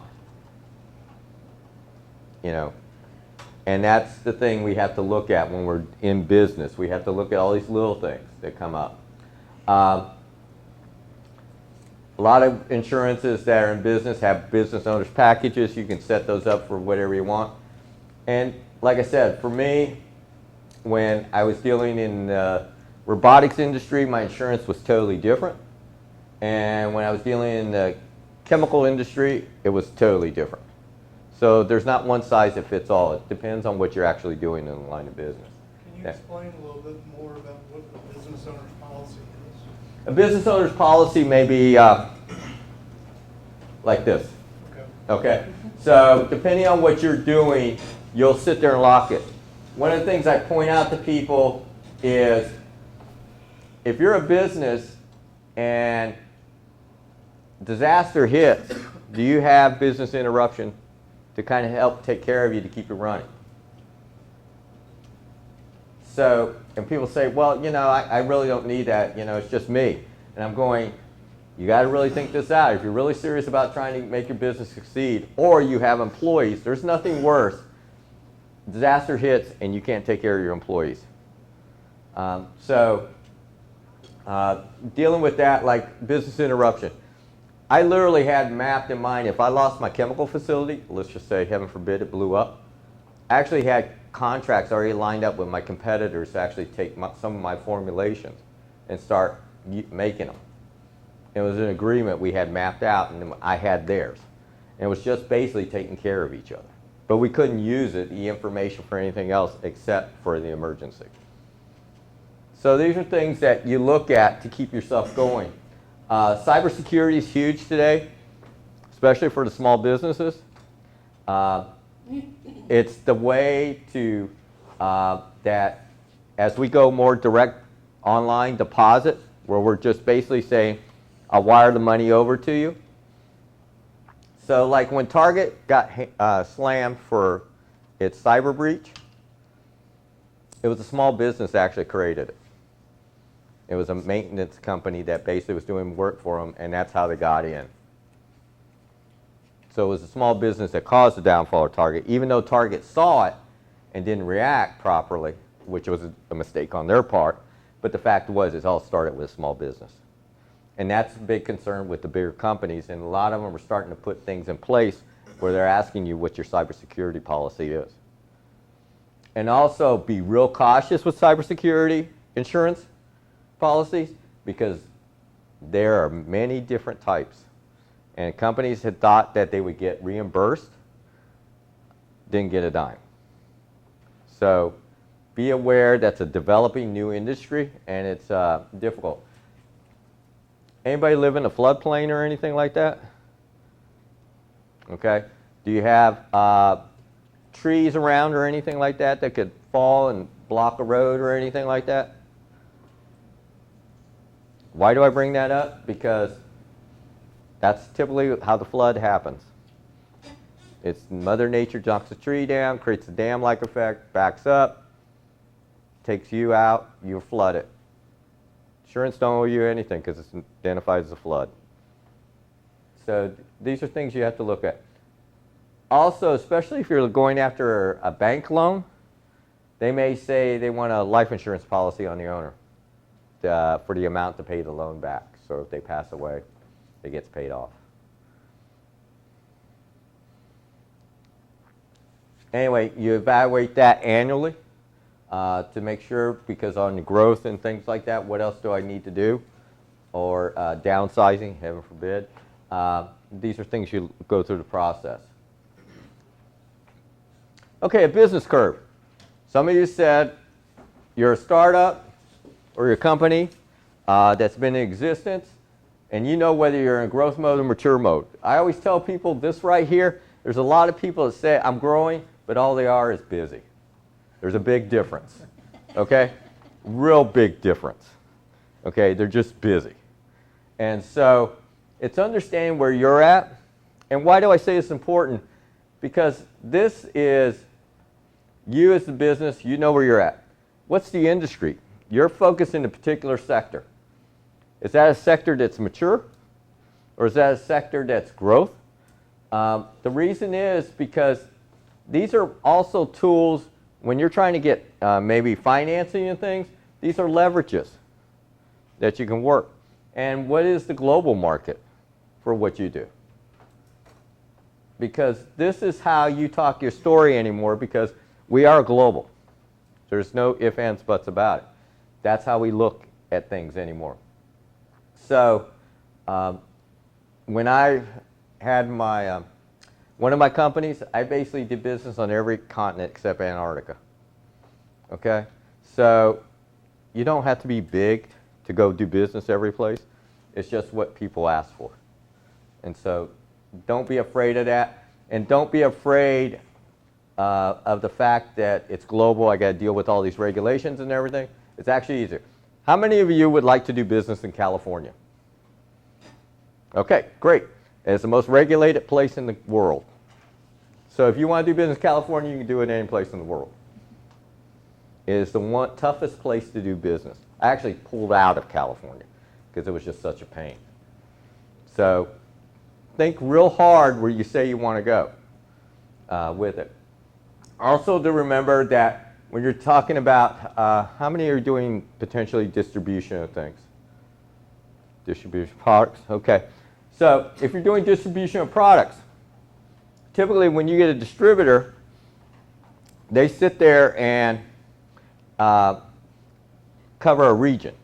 You know, and that's the thing we have to look at when we're in business. We have to look at all these little things that come up. A lot of insurances that are in business have business owners packages. You can set those up for whatever you want. And like I said, for me, when I was dealing in the robotics industry, my insurance was totally different. And when I was dealing in the chemical industry, it was totally different. So there's not one size that fits all. It depends on what you're actually doing in the line of business. Can you explain a little bit more about what the business owner's policy is? A business owner's policy may be like this. Okay. So depending on what you're doing, you'll sit there and lock it. One of the things I point out to people is, if you're a business and disaster hits, do you have business interruption to kind of help take care of you to keep you running? So, and people say, well, you know, I really don't need that, you know, it's just me. And I'm going, you got to really think this out. If you're really serious about trying to make your business succeed, or you have employees, there's nothing worse. Disaster hits and you can't take care of your employees. Dealing with that, like business interruption. I literally had mapped in mind, if I lost my chemical facility, let's just say, heaven forbid, it blew up, I actually had contracts already lined up with my competitors to actually take some of my formulations and start making them. It was an agreement we had mapped out, and I had theirs. And it was just basically taking care of each other. But we couldn't use it, the information, for anything else except for the emergency. So these are things that you look at to keep yourself going. Cybersecurity is huge today, especially for the small businesses. It's the way to, that as we go more direct online deposit, where we're just basically saying, I'll wire the money over to you. So like when Target got slammed for its cyber breach, it was a small business that actually created it. It was a maintenance company that basically was doing work for them, and that's how they got in. So it was a small business that caused the downfall of Target, even though Target saw it and didn't react properly, which was a mistake on their part. But the fact was, it all started with a small business. And that's a big concern with the bigger companies, and a lot of them are starting to put things in place where they're asking you what your cybersecurity policy is. And also be real cautious with cybersecurity insurance policies, because There are many different types. And companies had thought that they would get reimbursed, didn't get a dime. So be aware that's a developing new industry, and it's difficult. Anybody live in a floodplain or anything like that? Okay. Do you have trees around or anything like that that could fall and block a road or anything like that? Why do I bring that up? Because that's typically how the flood happens. It's Mother Nature knocks a tree down, creates a dam-like effect, backs up, takes you out, you flood it. Insurance don't owe you anything because it's identified as a flood. So these are things you have to look at. Also, especially if you're going after a bank loan, they may say they want a life insurance policy on the owner for the amount to pay the loan back. So if they pass away, it gets paid off. Anyway, you evaluate that annually to make sure, because on the growth and things like that, what else do I need to do? Or downsizing, heaven forbid. These are things you go through the process. Okay, a business curve. Some of you said you're a startup or you're a company that's been in existence, and you know whether you're in growth mode or mature mode. I always tell people this right here, there's a lot of people that say, I'm growing, but all they are is busy. There's a big difference, okay? Real big difference, okay? They're just busy. And so it's understanding where you're at. And why do I say it's important? Because this is you as the business, you know where you're at. What's the industry? You're focused in a particular sector. Is that a sector that's mature? Or is that a sector that's growth? The reason is because these are also tools when you're trying to get maybe financing and things. These are leverages that you can work. And what is the global market for what you do? Because this is how you talk your story anymore, because we are global. There's no ifs, ands, buts about it. That's how we look at things anymore. So when I had my one of my companies, I basically did business on every continent except Antarctica. Okay? So you don't have to be big to go do business every place. It's just what people ask for. And so don't be afraid of that. And don't be afraid of the fact that it's global. I got to deal with all these regulations and everything. It's actually easier. How many of you would like to do business in California? Okay, great. It's the most regulated place in the world. So if you want to do business in California, you can do it any place in the world. It is the toughest place to do business. I actually pulled out of California because it was just such a pain. So think real hard where you say you want to go with it. Also to remember that when you're talking about how many are doing potentially distribution of things? Distribution of products, okay. So if you're doing distribution of products, typically when you get a distributor, they sit there and cover a region.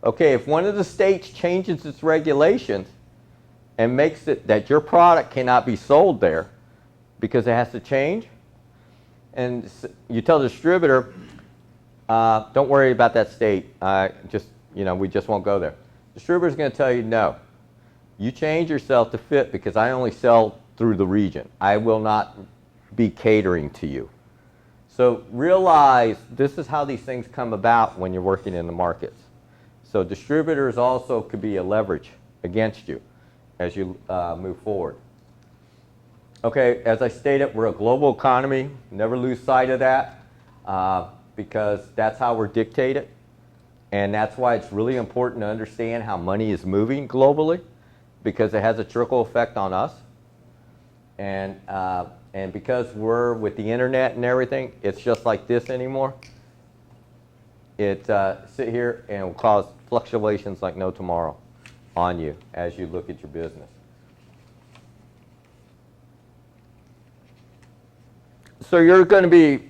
Okay, if one of the states changes its regulations and makes it that your product cannot be sold there because it has to change, and you tell the distributor, don't worry about that state, we just won't go there. The distributor's going to tell you, no, you change yourself to fit because I only sell through the region. I will not be catering to you. So realize this is how these things come about when you're working in the markets. So distributors also could be a leverage against you as you move forward. Okay, as I stated, we're a global economy. Never lose sight of that because that's how we're dictated. And that's why it's really important to understand how money is moving globally, because it has a trickle effect on us. And because we're with the internet and everything, it's just like this anymore. It sit here and will cause fluctuations like no tomorrow on you as you look at your business. So you're going to be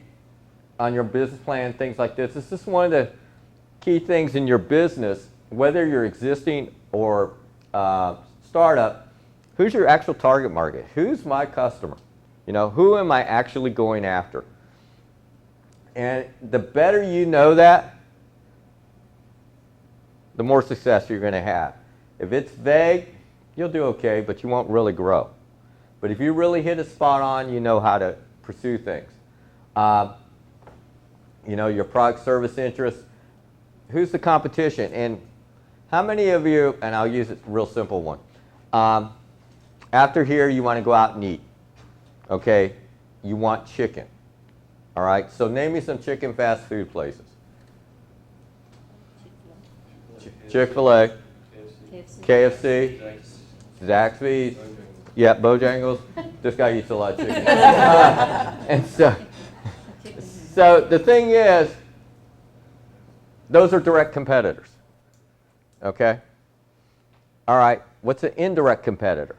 on your business plan, things like this. This is one of the key things in your business, whether you're existing or startup, who's your actual target market? Who's my customer? You know, who am I actually going after? And the better you know that, the more success you're going to have. If it's vague, you'll do okay, but you won't really grow. But if you really hit it spot on, you know how to pursue things. You know, your product, service, interest. Who's the competition? And how many of you, and I'll use a real simple one. After here, you want to go out and eat. Okay? You want chicken. All right? So name me some chicken fast food places. Chick-fil-A, KFC, Zaxby's, yeah, Bojangles. This guy eats a lot of chicken. And so the thing is, those are direct competitors. Okay? All right, what's an indirect competitor?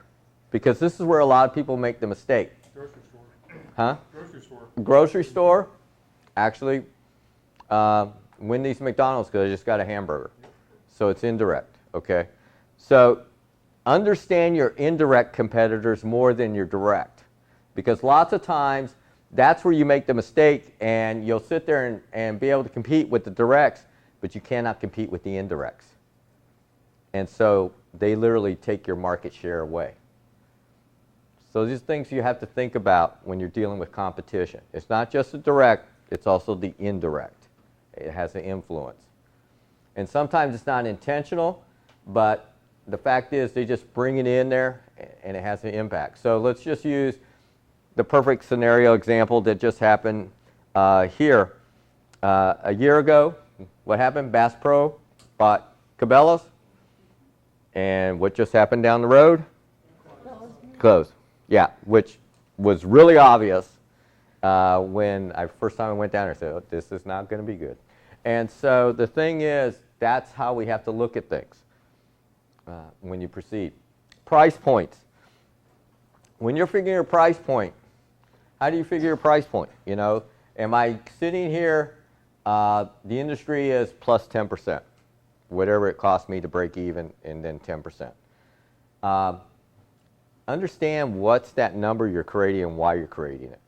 Because this is where a lot of people make the mistake. Grocery store. Huh? Grocery store. Grocery store? Actually, Wendy's, McDonald's, because I just got a hamburger. So it's indirect, okay? So understand your indirect competitors more than your direct. Because lots of times, that's where you make the mistake, and you'll sit there and be able to compete with the directs, but you cannot compete with the indirects. And so they literally take your market share away. So these are things you have to think about when you're dealing with competition. It's not just the direct, it's also the indirect. It has an influence. And sometimes it's not intentional, but the fact is they just bring it in there and it has an impact. So let's just use the perfect scenario example that just happened here. A year ago, what happened? Bass Pro bought Cabela's. And what just happened down the road? Closed. Yeah, which was really obvious when first time I went down there. I said, oh, this is not going to be good. And so the thing is, that's how we have to look at things when you proceed. Price points. When you're figuring your price point, how do you figure your price point? You know, am I sitting here, the industry is plus 10%, whatever it costs me to break even, and then 10%. Understand what's that number you're creating and why you're creating it.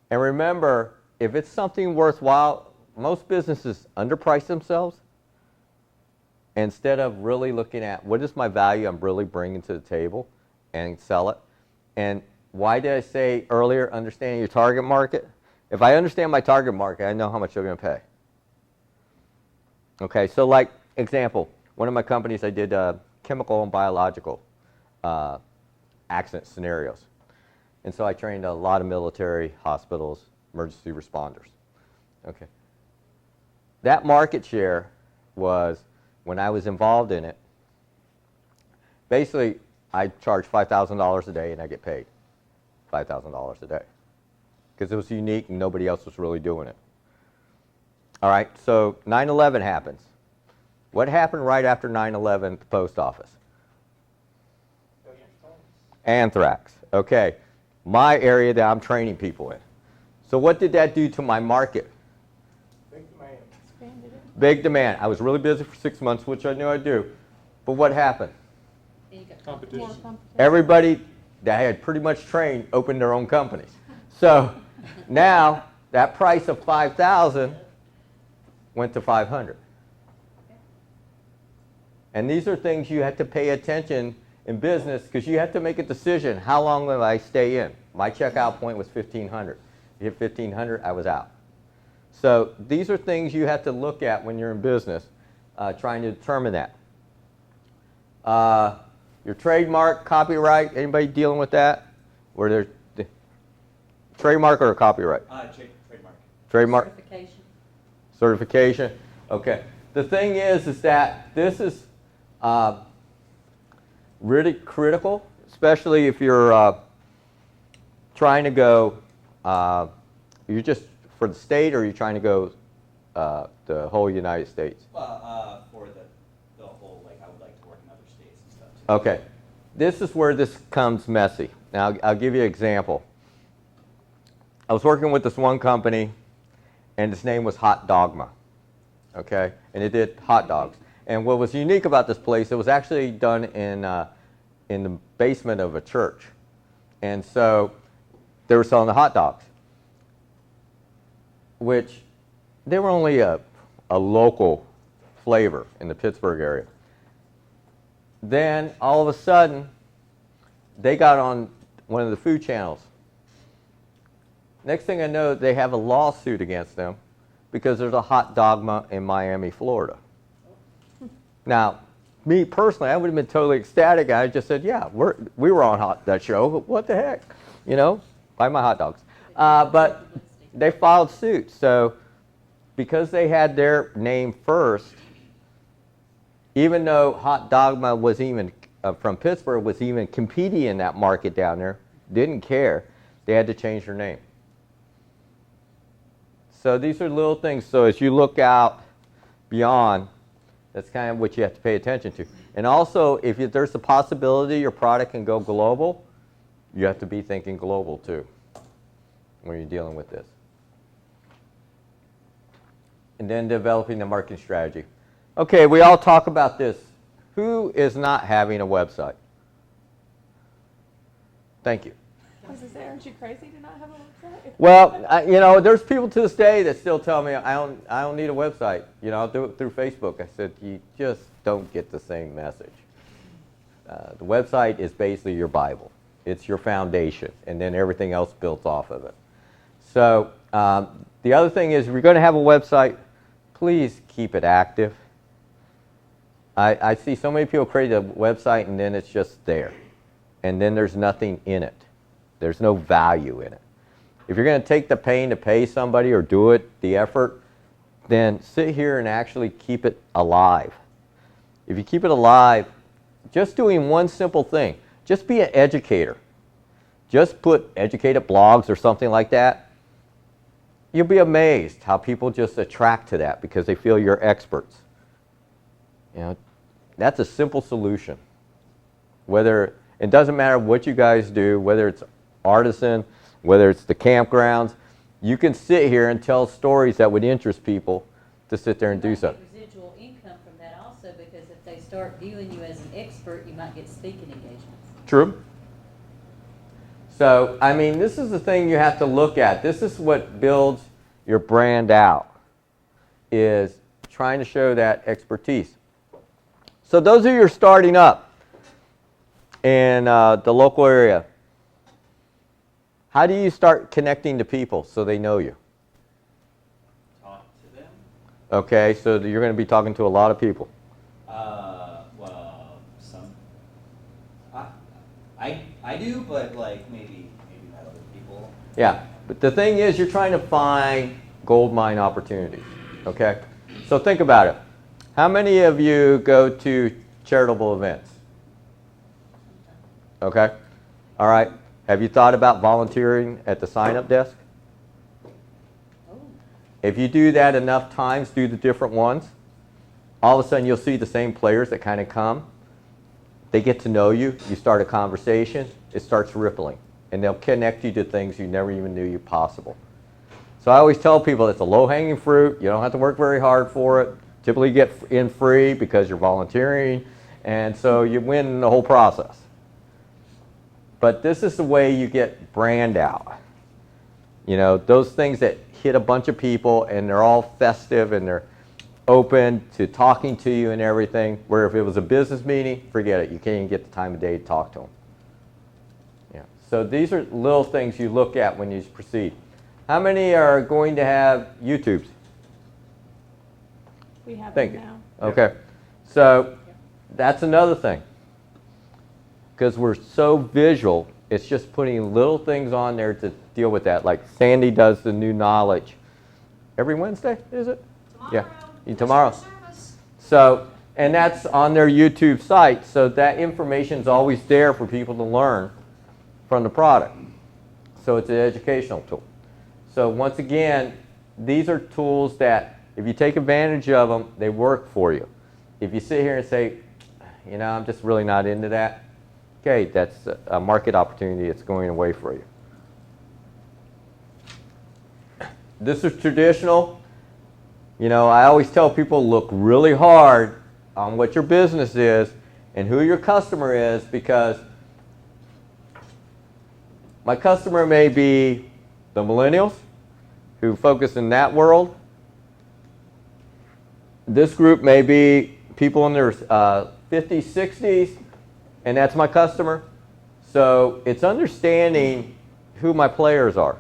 And remember, if it's something worthwhile, most businesses underprice themselves instead of really looking at what is my value I'm really bringing to the table and sell it. And why did I say earlier, understanding your target market? If I understand my target market, I know how much they're going to pay. Okay, so like example, one of my companies, I did chemical and biological accident scenarios. And so I trained a lot of military, hospitals, emergency responders. Okay. That market share was, when I was involved in it, basically I charge $5,000 a day and I get paid $5,000 a day. Because it was unique and nobody else was really doing it. All right, so 9/11 happens. What happened right after 9/11 at the post office? Anthrax. Okay, my area that I'm training people in. So what did that do to my market? Big demand. Big demand. I was really busy for 6 months, which I knew I'd do. But what happened? Competition. Everybody that I had pretty much trained opened their own companies. So now that price of $5,000 went to $500. And these are things you have to pay attention in business, because you have to make a decision. How long will I stay in? My checkout point was $1,500. You hit $1,500, I was out. So these are things you have to look at when you're in business, trying to determine that. Your trademark, copyright, anybody dealing with that? Where there's trademark or copyright? Trademark. Trademark? Certification. Certification. Okay. The thing is that this is really critical, especially if you're trying to go, you're just for the state, or you're trying to go the whole United States? For the whole, like, I would like to work in other states and stuff too. Okay. This is where this comes messy. Now, I'll give you an example. I was working with this one company, and its name was Hot Dogma. Okay? And it did hot dogs. And what was unique about this place, it was actually done in the basement of a church. And so they were selling the hot dogs, which they were only a local flavor in the Pittsburgh area. Then all of a sudden, they got on one of the food channels. Next thing I know, they have a lawsuit against them because there's a hot dogma in Miami, Florida. Now, me personally, I would have been totally ecstatic. I just said, yeah, we were on that show. What the heck? You know, buy my hot dogs. But they filed suit. So because they had their name first, even though Hot Dogma was even from Pittsburgh, was even competing in that market down there, didn't care, they had to change their name. So these are little things. So as you look out beyond, that's kind of what you have to pay attention to. And also, if there's a possibility your product can go global, you have to be thinking global too when you're dealing with this. And then developing the marketing strategy. Okay, we all talk about this. Who is not having a website? Thank you. I was gonna say, aren't you crazy to not have a website? Well, you know, there's people to this day that still tell me I don't need a website. You know, I'll do it through Facebook. I said, you just don't get the same message. The website is basically your Bible. It's your foundation, and then everything else built off of it. So the other thing is, if you're going to have a website, please keep it active. I see so many people create a website and then it's just there. And then there's nothing in it. There's no value in it. If you're going to take the pain to pay somebody or do it, the effort, then sit here and actually keep it alive. If you keep it alive, just doing one simple thing, just be an educator. Just put educated blogs or something like that. You'll be amazed how people just attract to that because they feel you're experts. You know, that's a simple solution. Whether it doesn't matter what you guys do, whether it's artisan, whether it's the campgrounds, you can sit here and tell stories that would interest people to sit there and do so. Residual income from that also, because if they start viewing you as an expert, you might get speaking engagements. True. So, I mean, this is the thing you have to look at. This is what builds your brand out, is trying to show that expertise. So those of you who are starting up in the local area, how do you start connecting to people so they know you? Talk to them. Okay, so you're going to be talking to a lot of people. Well, some. I do, but like maybe not other people. Yeah, but the thing is, you're trying to find gold mine opportunities. Okay, so think about it. How many of you go to charitable events? Okay, all right. Have you thought about volunteering at the sign-up desk? If you do that enough times, do the different ones, all of a sudden you'll see the same players that kind of come. They get to know you. You start a conversation. It starts rippling. And they'll connect you to things you never even knew you possible. So I always tell people it's a low-hanging fruit. You don't have to work very hard for it. Typically you get in free because you're volunteering. And so you win the whole process. But this is the way you get brand out. You know, those things that hit a bunch of people and they're all festive and they're open to talking to you and everything, where if it was a business meeting, forget it. You can't even get the time of day to talk to them. Yeah. So these are little things you look at when you proceed. How many are going to have YouTubes? We have Thank them you. now. Okay. So that's another thing. Because we're so visual, it's just putting little things on there to deal with that. Like Sandy does the new knowledge. Every Wednesday, is it? Tomorrow. Yeah, tomorrow. So, and that's on their YouTube site, so that information is always there for people to learn from the product. So it's an educational tool. So once again, these are tools that if you take advantage of them, they work for you. If you sit here and say, you know, I'm just really not into that, okay, that's a market opportunity that's going away for you. This is traditional. You know, I always tell people look really hard on what your business is and who your customer is, because my customer may be the millennials who focus in that world. This group may be people in their 50s, 60s, and that's my customer. So it's understanding who my players are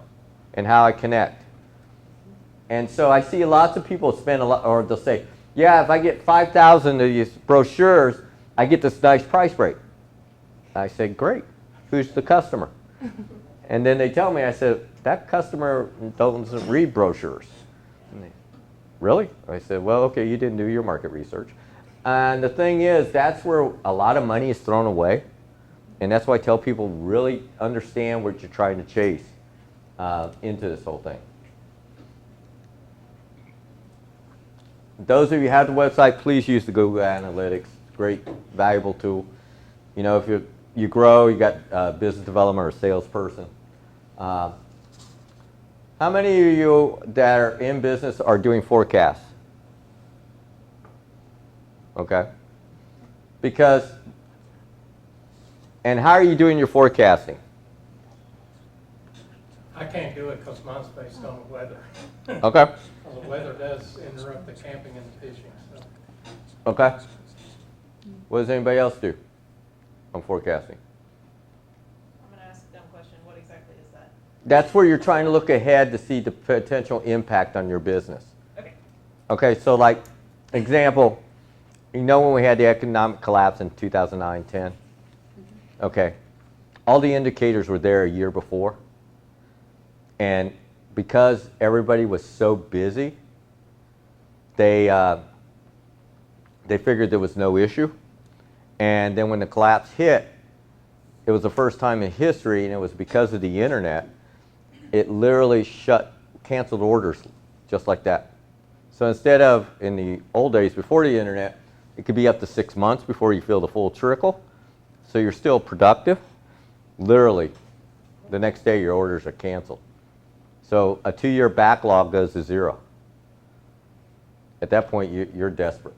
and how I connect. And so I see lots of people spend a lot, or they'll say, yeah, if I get 5,000 of these brochures, I get this nice price break. I say, great. Who's the customer? And then they tell me, I said, that customer doesn't read brochures. And they, really? I said, well, okay, you didn't do your market research. And the thing is, that's where a lot of money is thrown away. And that's why I tell people, really understand what you're trying to chase into this whole thing. Those of you who have the website, please use the Google Analytics. Great, valuable tool. You know, if you grow, you got business development or salesperson. How many of you that are in business are doing forecasts? Okay. Because, and how are you doing your forecasting? I can't do it because mine's based on the weather. Okay. Because the weather does interrupt the camping and the fishing. So. Okay. What does anybody else do on forecasting? I'm going to ask a dumb question. What exactly is that? That's where you're trying to look ahead to see the potential impact on your business. Okay. Okay, so like, example, you know when we had the economic collapse in 2009-10? Okay. All the indicators were there a year before. And because everybody was so busy, they figured there was no issue. And then when the collapse hit, it was the first time in history, and it was because of the internet, it literally canceled orders just like that. So instead of, in the old days before the internet, it could be up to 6 months before you feel the full trickle. So you're still productive. Literally, the next day your orders are canceled. So a 2-year backlog goes to 0. At that point, you're desperate.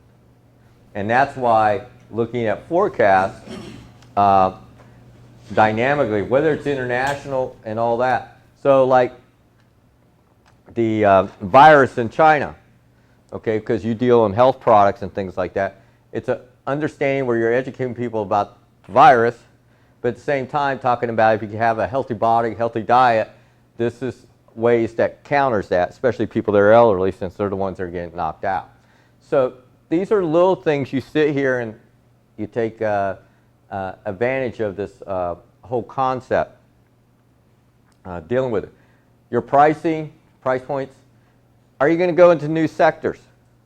And that's why looking at forecasts dynamically, whether it's international and all that. So like the virus in China, okay, because you deal in health products and things like that, it's an understanding where you're educating people about the virus, but at the same time talking about if you have a healthy body, healthy diet, this is ways that counters that, especially people that are elderly, since they're the ones that are getting knocked out. So these are little things you sit here and you take advantage of this whole concept, dealing with it. Your pricing, price points, are you going to go into new sectors?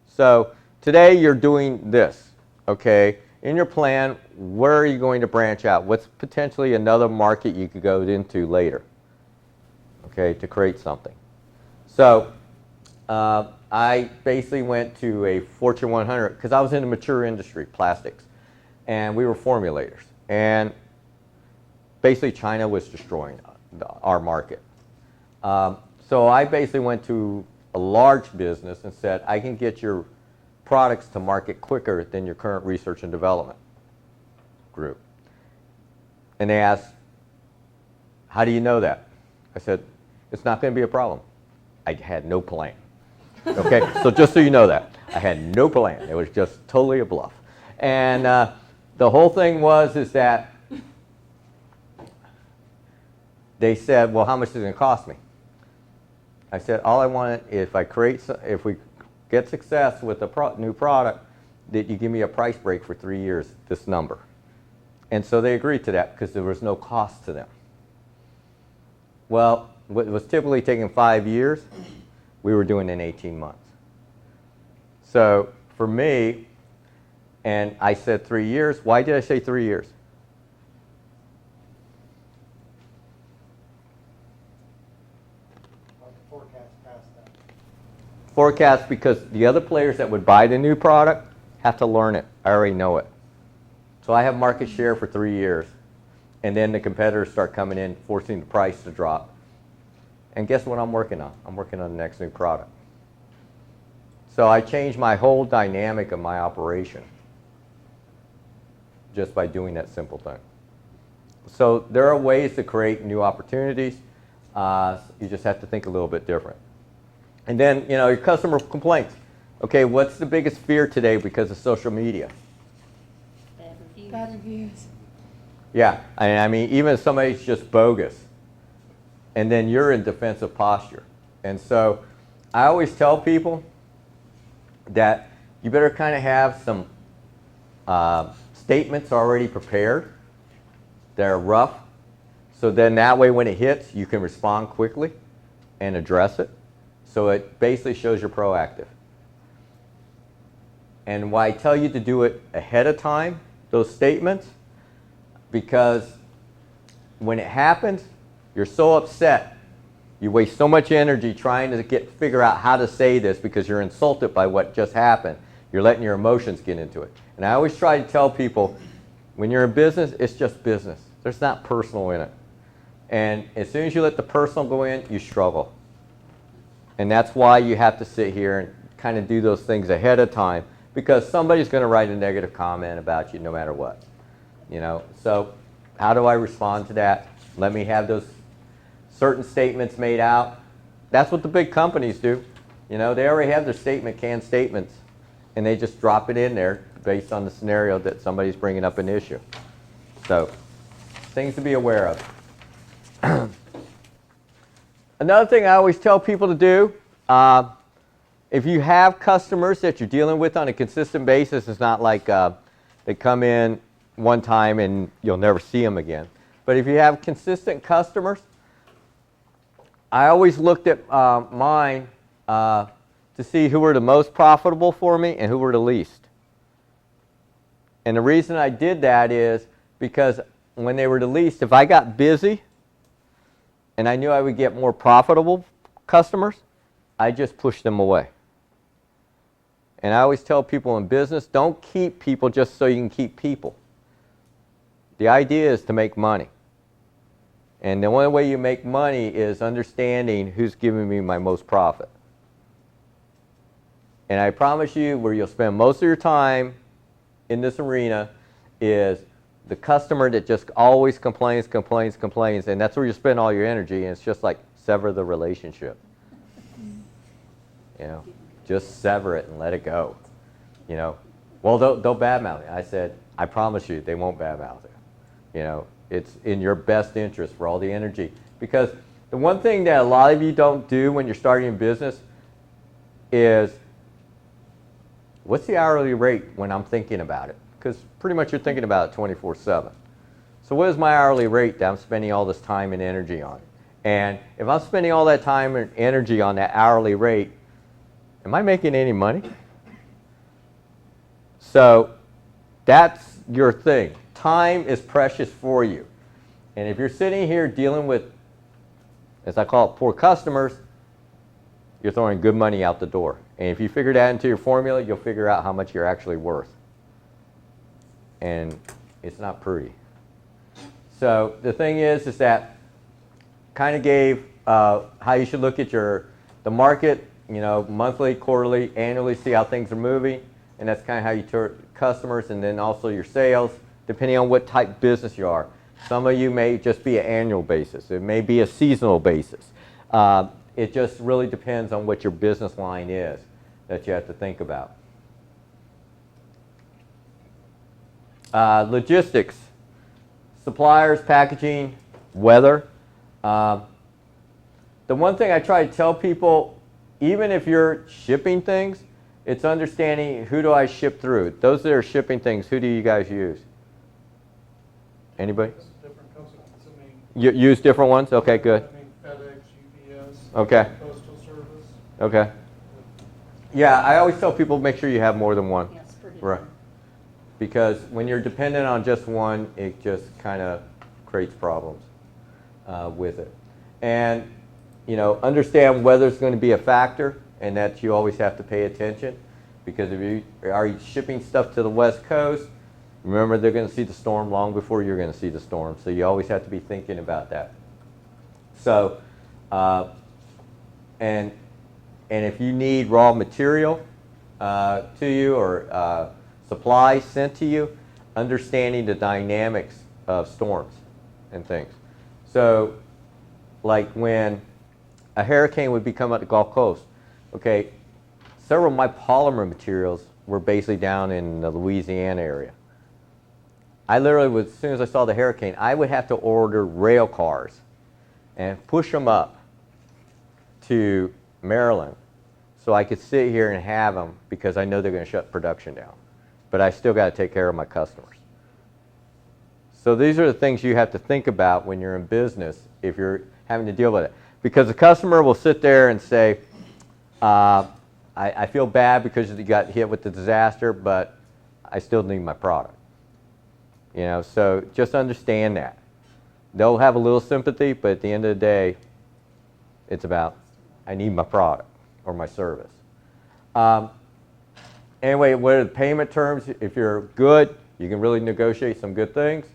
So today you're doing this, okay? In your plan, where are you going to branch out? What's potentially another market you could go into later? Okay, to create something. So I basically went to a Fortune 100 because I was in the mature industry, plastics, and we were formulators. And basically China was destroying our market. So I basically went to a large business and said, I can get your products to market quicker than your current research and development group. And they asked, how do you know that? I said, it's not going to be a problem. I had no plan. Okay, so just so you know that. I had no plan. It was just totally a bluff. And the whole thing is that they said, well, how much is it going to cost me? I said, all I want, if we get success with a new product, that you give me a price break for 3 years, this number. And so they agreed to that because there was no cost to them. Well, what was typically taking 5 years, we were doing in 18 months. So for me, and I said 3 years. Why did I say 3 years? Forecast because the other players that would buy the new product have to learn it. I already know it. So I have market share for 3 years. And then the competitors start coming in, forcing the price to drop. And guess what I'm working on? I'm working on the next new product. So I changed my whole dynamic of my operation just by doing that simple thing. So there are ways to create new opportunities. You just have to think a little bit different. And then, you know, your customer complaints. Okay, what's the biggest fear today because of social media? Bad reviews. Bad reviews. Yeah, I mean, even if somebody's just bogus, and then you're in defensive posture. And so I always tell people that you better kind of have some statements already prepared that are rough, so then that way when it hits, you can respond quickly and address it. So it basically shows you're proactive. And why I tell you to do it ahead of time, those statements, because when it happens, you're so upset. You waste so much energy trying to figure out how to say this because you're insulted by what just happened. You're letting your emotions get into it. And I always try to tell people, when you're in business, it's just business. There's not personal in it. And as soon as you let the personal go in, you struggle. And that's why you have to sit here and kind of do those things ahead of time, because somebody's going to write a negative comment about you no matter what. You know, so how do I respond to that? Let me have those certain statements made out. That's what the big companies do. You know, they already have their canned statements, and they just drop it in there based on the scenario that somebody's bringing up an issue. So, things to be aware of. Another thing I always tell people to do, if you have customers that you're dealing with on a consistent basis, it's not like they come in one time and you'll never see them again. But if you have consistent customers, I always looked at mine to see who were the most profitable for me and who were the least. And the reason I did that is because when they were the least, if I got busy and I knew I would get more profitable customers, I just pushed them away. And I always tell people in business, don't keep people just so you can keep people. The idea is to make money. And the only way you make money is understanding who's giving me my most profit. And I promise you, where you'll spend most of your time in this arena is the customer that just always complains, and that's where you spend all your energy, and it's just like sever the relationship. You know, just sever it and let it go. You know, well, they'll badmouth me. I said, I promise you, they won't badmouth you. You know, it's in your best interest for all the energy. Because the one thing that a lot of you don't do when you're starting a business is, what's the hourly rate when I'm thinking about it? Because pretty much you're thinking about it 24/7. So what is my hourly rate that I'm spending all this time and energy on? And if I'm spending all that time and energy on that hourly rate, am I making any money? So that's your thing. Time is precious for you. And if you're sitting here dealing with, as I call it, poor customers, you're throwing good money out the door. And if you figure that into your formula, you'll figure out how much you're actually worth. And it's not pretty. So the thing is that kind of gave how you should look at the market, you know, monthly, quarterly, annually, see how things are moving. And that's kind of how you turn customers, and then also your sales, depending on what type of business you are. Some of you may just be an annual basis. It may be a seasonal basis. It just really depends on what your business line is that you have to think about. Logistics, suppliers, packaging, weather. The one thing I try to tell people, even if you're shipping things, it's understanding who do I ship through. Those that are shipping things, who do you guys use? Anybody? Different companies, I mean. You use different ones? Okay, good. I mean FedEx, UPS. Okay. Postal Service. Okay. Yeah, I always tell people make sure you have more than one. Yes, pretty Right. Because when you're dependent on just one, it just kind of creates problems with it. And, you know, understand whether it's going to be a factor, and that you always have to pay attention. Because if you are shipping stuff to the West Coast, remember they're going to see the storm long before you're going to see the storm. So you always have to be thinking about that. So, and if you need raw material to you or supplies sent to you, understanding the dynamics of storms and things. So, like when a hurricane would be coming up the Gulf Coast, okay, several of my polymer materials were basically down in the Louisiana area. I literally would, as soon as I saw the hurricane, I would have to order rail cars and push them up to Maryland so I could sit here and have them because I know they're going to shut production down. But I still got to take care of my customers. So these are the things you have to think about when you're in business if you're having to deal with it. Because the customer will sit there and say, I feel bad because you got hit with the disaster, but I still need my product. You know, so just understand that. They'll have a little sympathy, but at the end of the day, it's about, I need my product or my service. Anyway, what are the payment terms? If you're good, you can really negotiate some good things.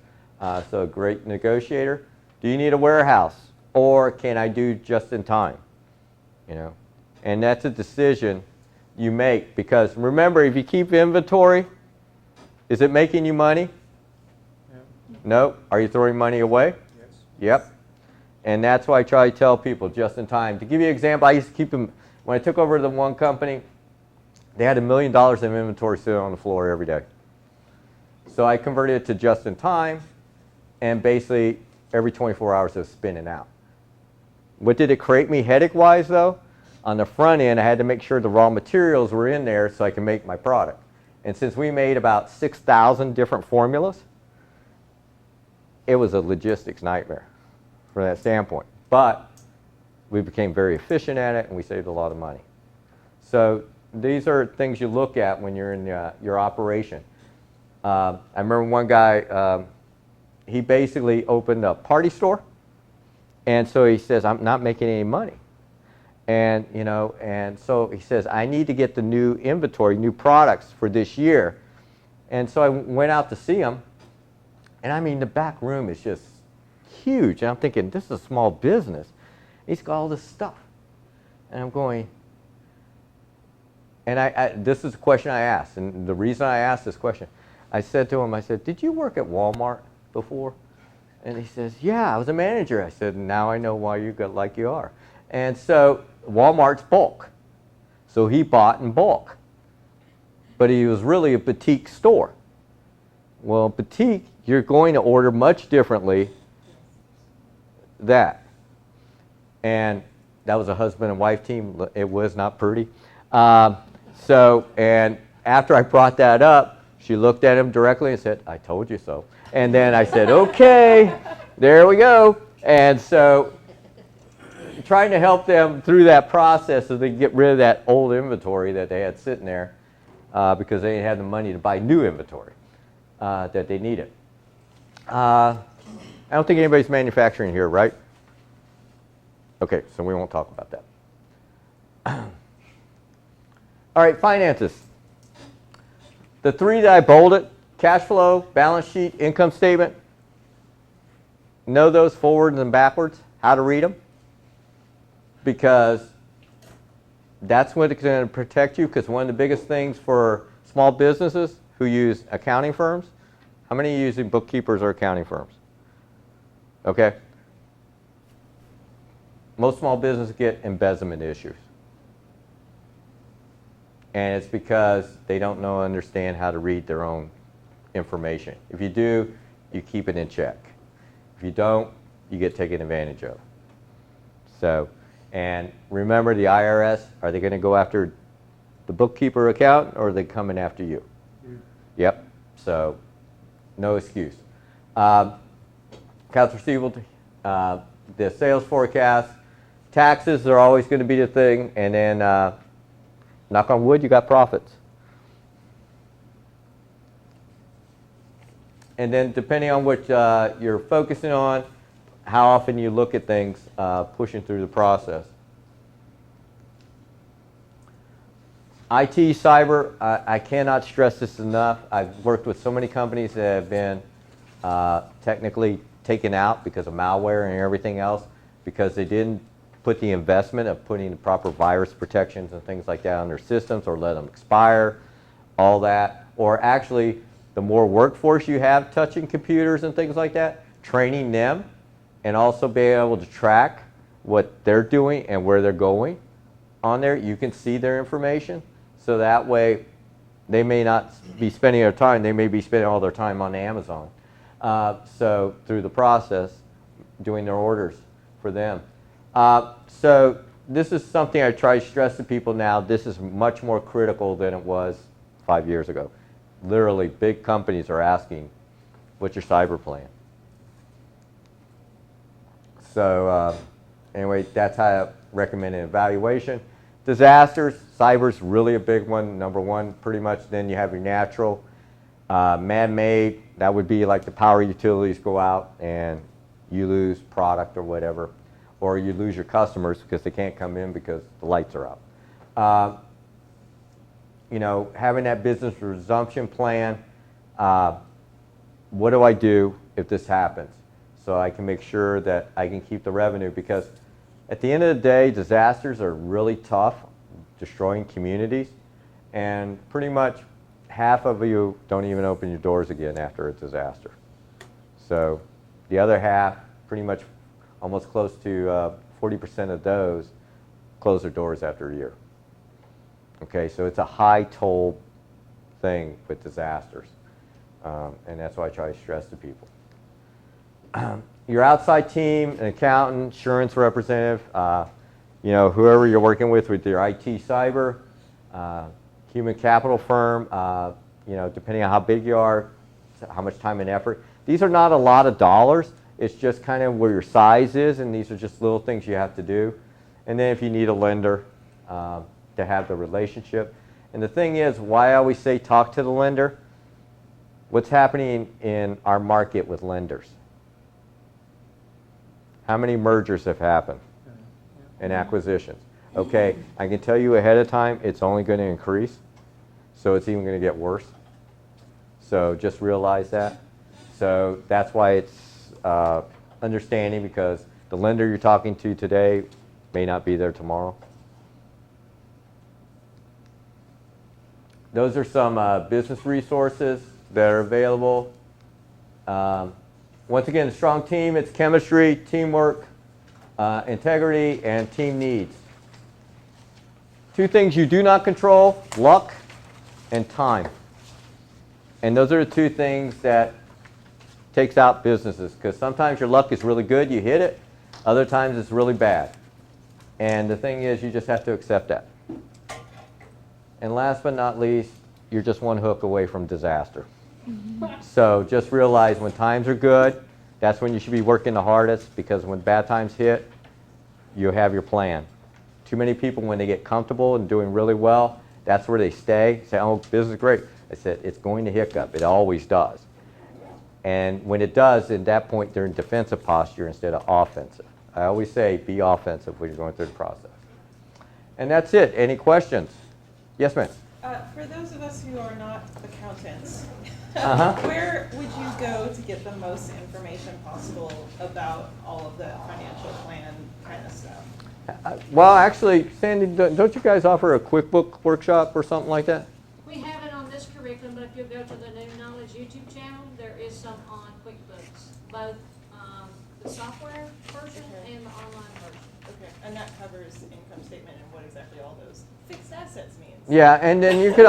So a great negotiator. Do you need a warehouse? Or can I do just in time? You know, and that's a decision you make, because remember, if you keep inventory, is it making you money? No. Are you throwing money away? Yes. Yep. And that's why I try to tell people just in time. To give you an example, I used to keep them, when I took over the one company, they had $1 million in inventory sitting on the floor every day. So I converted it to just in time, and basically every 24 hours it was spinning out. What did it create me headache-wise though? On the front end, I had to make sure the raw materials were in there so I could make my product. And since we made about 6,000 different formulas, it was a logistics nightmare from that standpoint. But we became very efficient at it, and we saved a lot of money. So these are things you look at when you're in your operation. I remember one guy, he basically opened a party store, and so he says, I'm not making any money. And, you know, and so he says, I need to get the new inventory, new products for this year. And so I went out to see him, and I mean, the back room is just huge. And I'm thinking, this is a small business. He's got all this stuff. And I'm going, and this is a question I asked. And the reason I asked this question, I said to him, I said, did you work at Walmart before? And he says, yeah, I was a manager. I said, now I know why you got like you are. And so Walmart's bulk. So he bought in bulk. But he was really a boutique store. Well, boutique, you're going to order much differently that. And that was a husband and wife team. It was not pretty. And after I brought that up, she looked at him directly and said, I told you so. And then I said, okay, there we go. And so trying to help them through that process so they get rid of that old inventory that they had sitting there because they didn't have the money to buy new inventory that they needed. I don't think anybody's manufacturing here, right? Okay, so we won't talk about that. All right, finances. The three that I bolded, cash flow, balance sheet, income statement. Know those forwards and backwards, how to read them. Because that's what it's going to protect you, because one of the biggest things for small businesses who use accounting firms, how many are using bookkeepers or accounting firms? Okay? Most small businesses get embezzlement issues. And it's because they don't know, understand how to read their own information. If you do, you keep it in check. If you don't, you get taken advantage of. So, and remember the IRS, are they going to go after the bookkeeper account, or are they coming after you? Yep. So, no excuse. Accounts receivable, the sales forecast, taxes are always going to be the thing, and then knock on wood, you got profits. And then depending on what you're focusing on, how often you look at things, pushing through the process. IT, cyber, I cannot stress this enough. I've worked with so many companies that have been technically taken out because of malware and everything else, because they didn't put the investment of putting the proper virus protections and things like that on their systems, or let them expire, all that, or actually the more workforce you have touching computers and things like that, training them, and also being able to track what they're doing and where they're going on there. You can see their information, so that way they may not be spending their time, they may be spending all their time on Amazon. So through the process, doing their orders for them. So this is something I try to stress to people now. This is much more critical than it was 5 years ago. Literally, big companies are asking, what's your cyber plan? So anyway, that's how I recommend an evaluation. Disasters, cyber's really a big one, number one, pretty much. Then you have your natural, man-made. That would be like the power utilities go out and you lose product or whatever. Or you lose your customers because they can't come in because the lights are out. You know, having that business resumption plan, what do I do if this happens? So I can make sure that I can keep the revenue, because at the end of the day, disasters are really tough, destroying communities, and pretty much half of you don't even open your doors again after a disaster. So the other half, pretty much almost close to 40% of those close their doors after a year. Okay, so it's a high toll thing with disasters, and that's why I try to stress to people. Your outside team, an accountant, insurance representative, you know, whoever you're working with your IT cyber, human capital firm, you know, depending on how big you are, how much time and effort. These are not a lot of dollars. It's just kind of where your size is, and these are just little things you have to do. And then if you need a lender to have the relationship. And the thing is, why I always say talk to the lender, what's happening in our market with lenders? How many mergers have happened and acquisitions? Okay, I can tell you ahead of time, it's only going to increase, so it's even going to get worse. So just realize that. So that's why it's understanding, because the lender you're talking to today may not be there tomorrow. Those are some business resources that are available. Once again, a strong team, it's chemistry, teamwork, integrity, and team needs. Two things you do not control, luck and time. And those are the two things that takes out businesses, because sometimes your luck is really good, you hit it, other times it's really bad. And the thing is, you just have to accept that. And last but not least, you're just one hook away from disaster. So just realize when times are good, that's when you should be working the hardest, because when bad times hit, you have your plan. Too many people, when they get comfortable and doing really well, that's where they stay. Say, oh, business is great. I said, it's going to hiccup. It always does. And when it does, at that point, they're in defensive posture instead of offensive. I always say, be offensive when you're going through the process. And that's it. Any questions? Yes, ma'am. For those of us who are not accountants, Uh-huh. where would you go to get the most information possible about all of the financial plan kind of stuff? Well, actually, Sandy, don't you guys offer a QuickBook workshop or something like that? We have it on this curriculum, but if you'll go to the New Knowledge YouTube channel, there is some on QuickBooks, both the software version and the online version. Okay, and that covers income statement and what exactly all those fixed assets means. Yeah, and then you could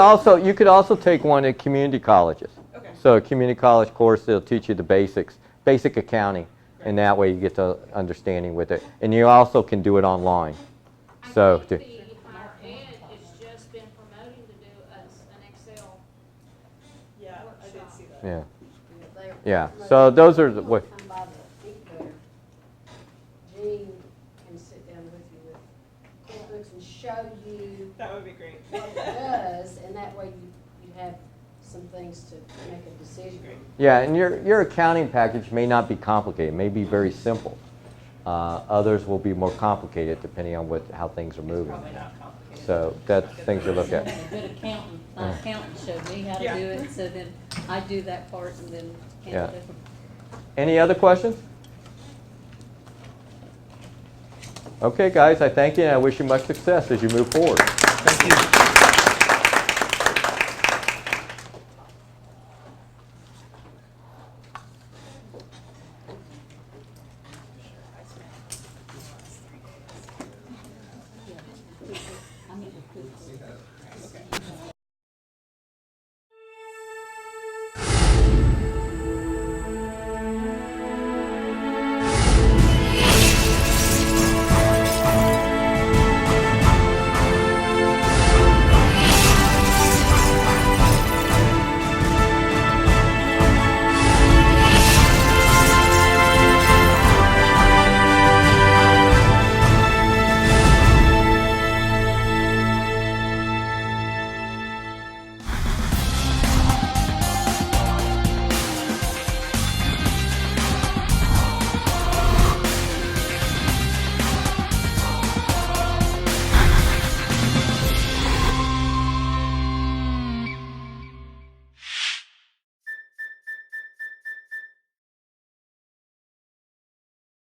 also take one at community colleges. Okay. So a community college course, they'll teach you the basics, basic accounting, and that way you get the understanding with it. And you also can do it online. So. I think the higher ed has just been promoting to do an Excel Yeah, I did see that. Yeah. They're Yeah. So those are the what. Come by the ink there. Jean can sit down with you with QuickBooks and show you That would be great. what it does, and that way you have some things to make a decision. Yeah, and your accounting package may not be complicated. It may be very simple. Others will be more complicated depending on how things are moving. Probably not complicated. So that's things to look at. A good accountant, my accountant showed me how to do it, so then I do that part and then handle it. Any other questions? Okay, guys, I thank you, and I wish you much success as you move forward. Thank you.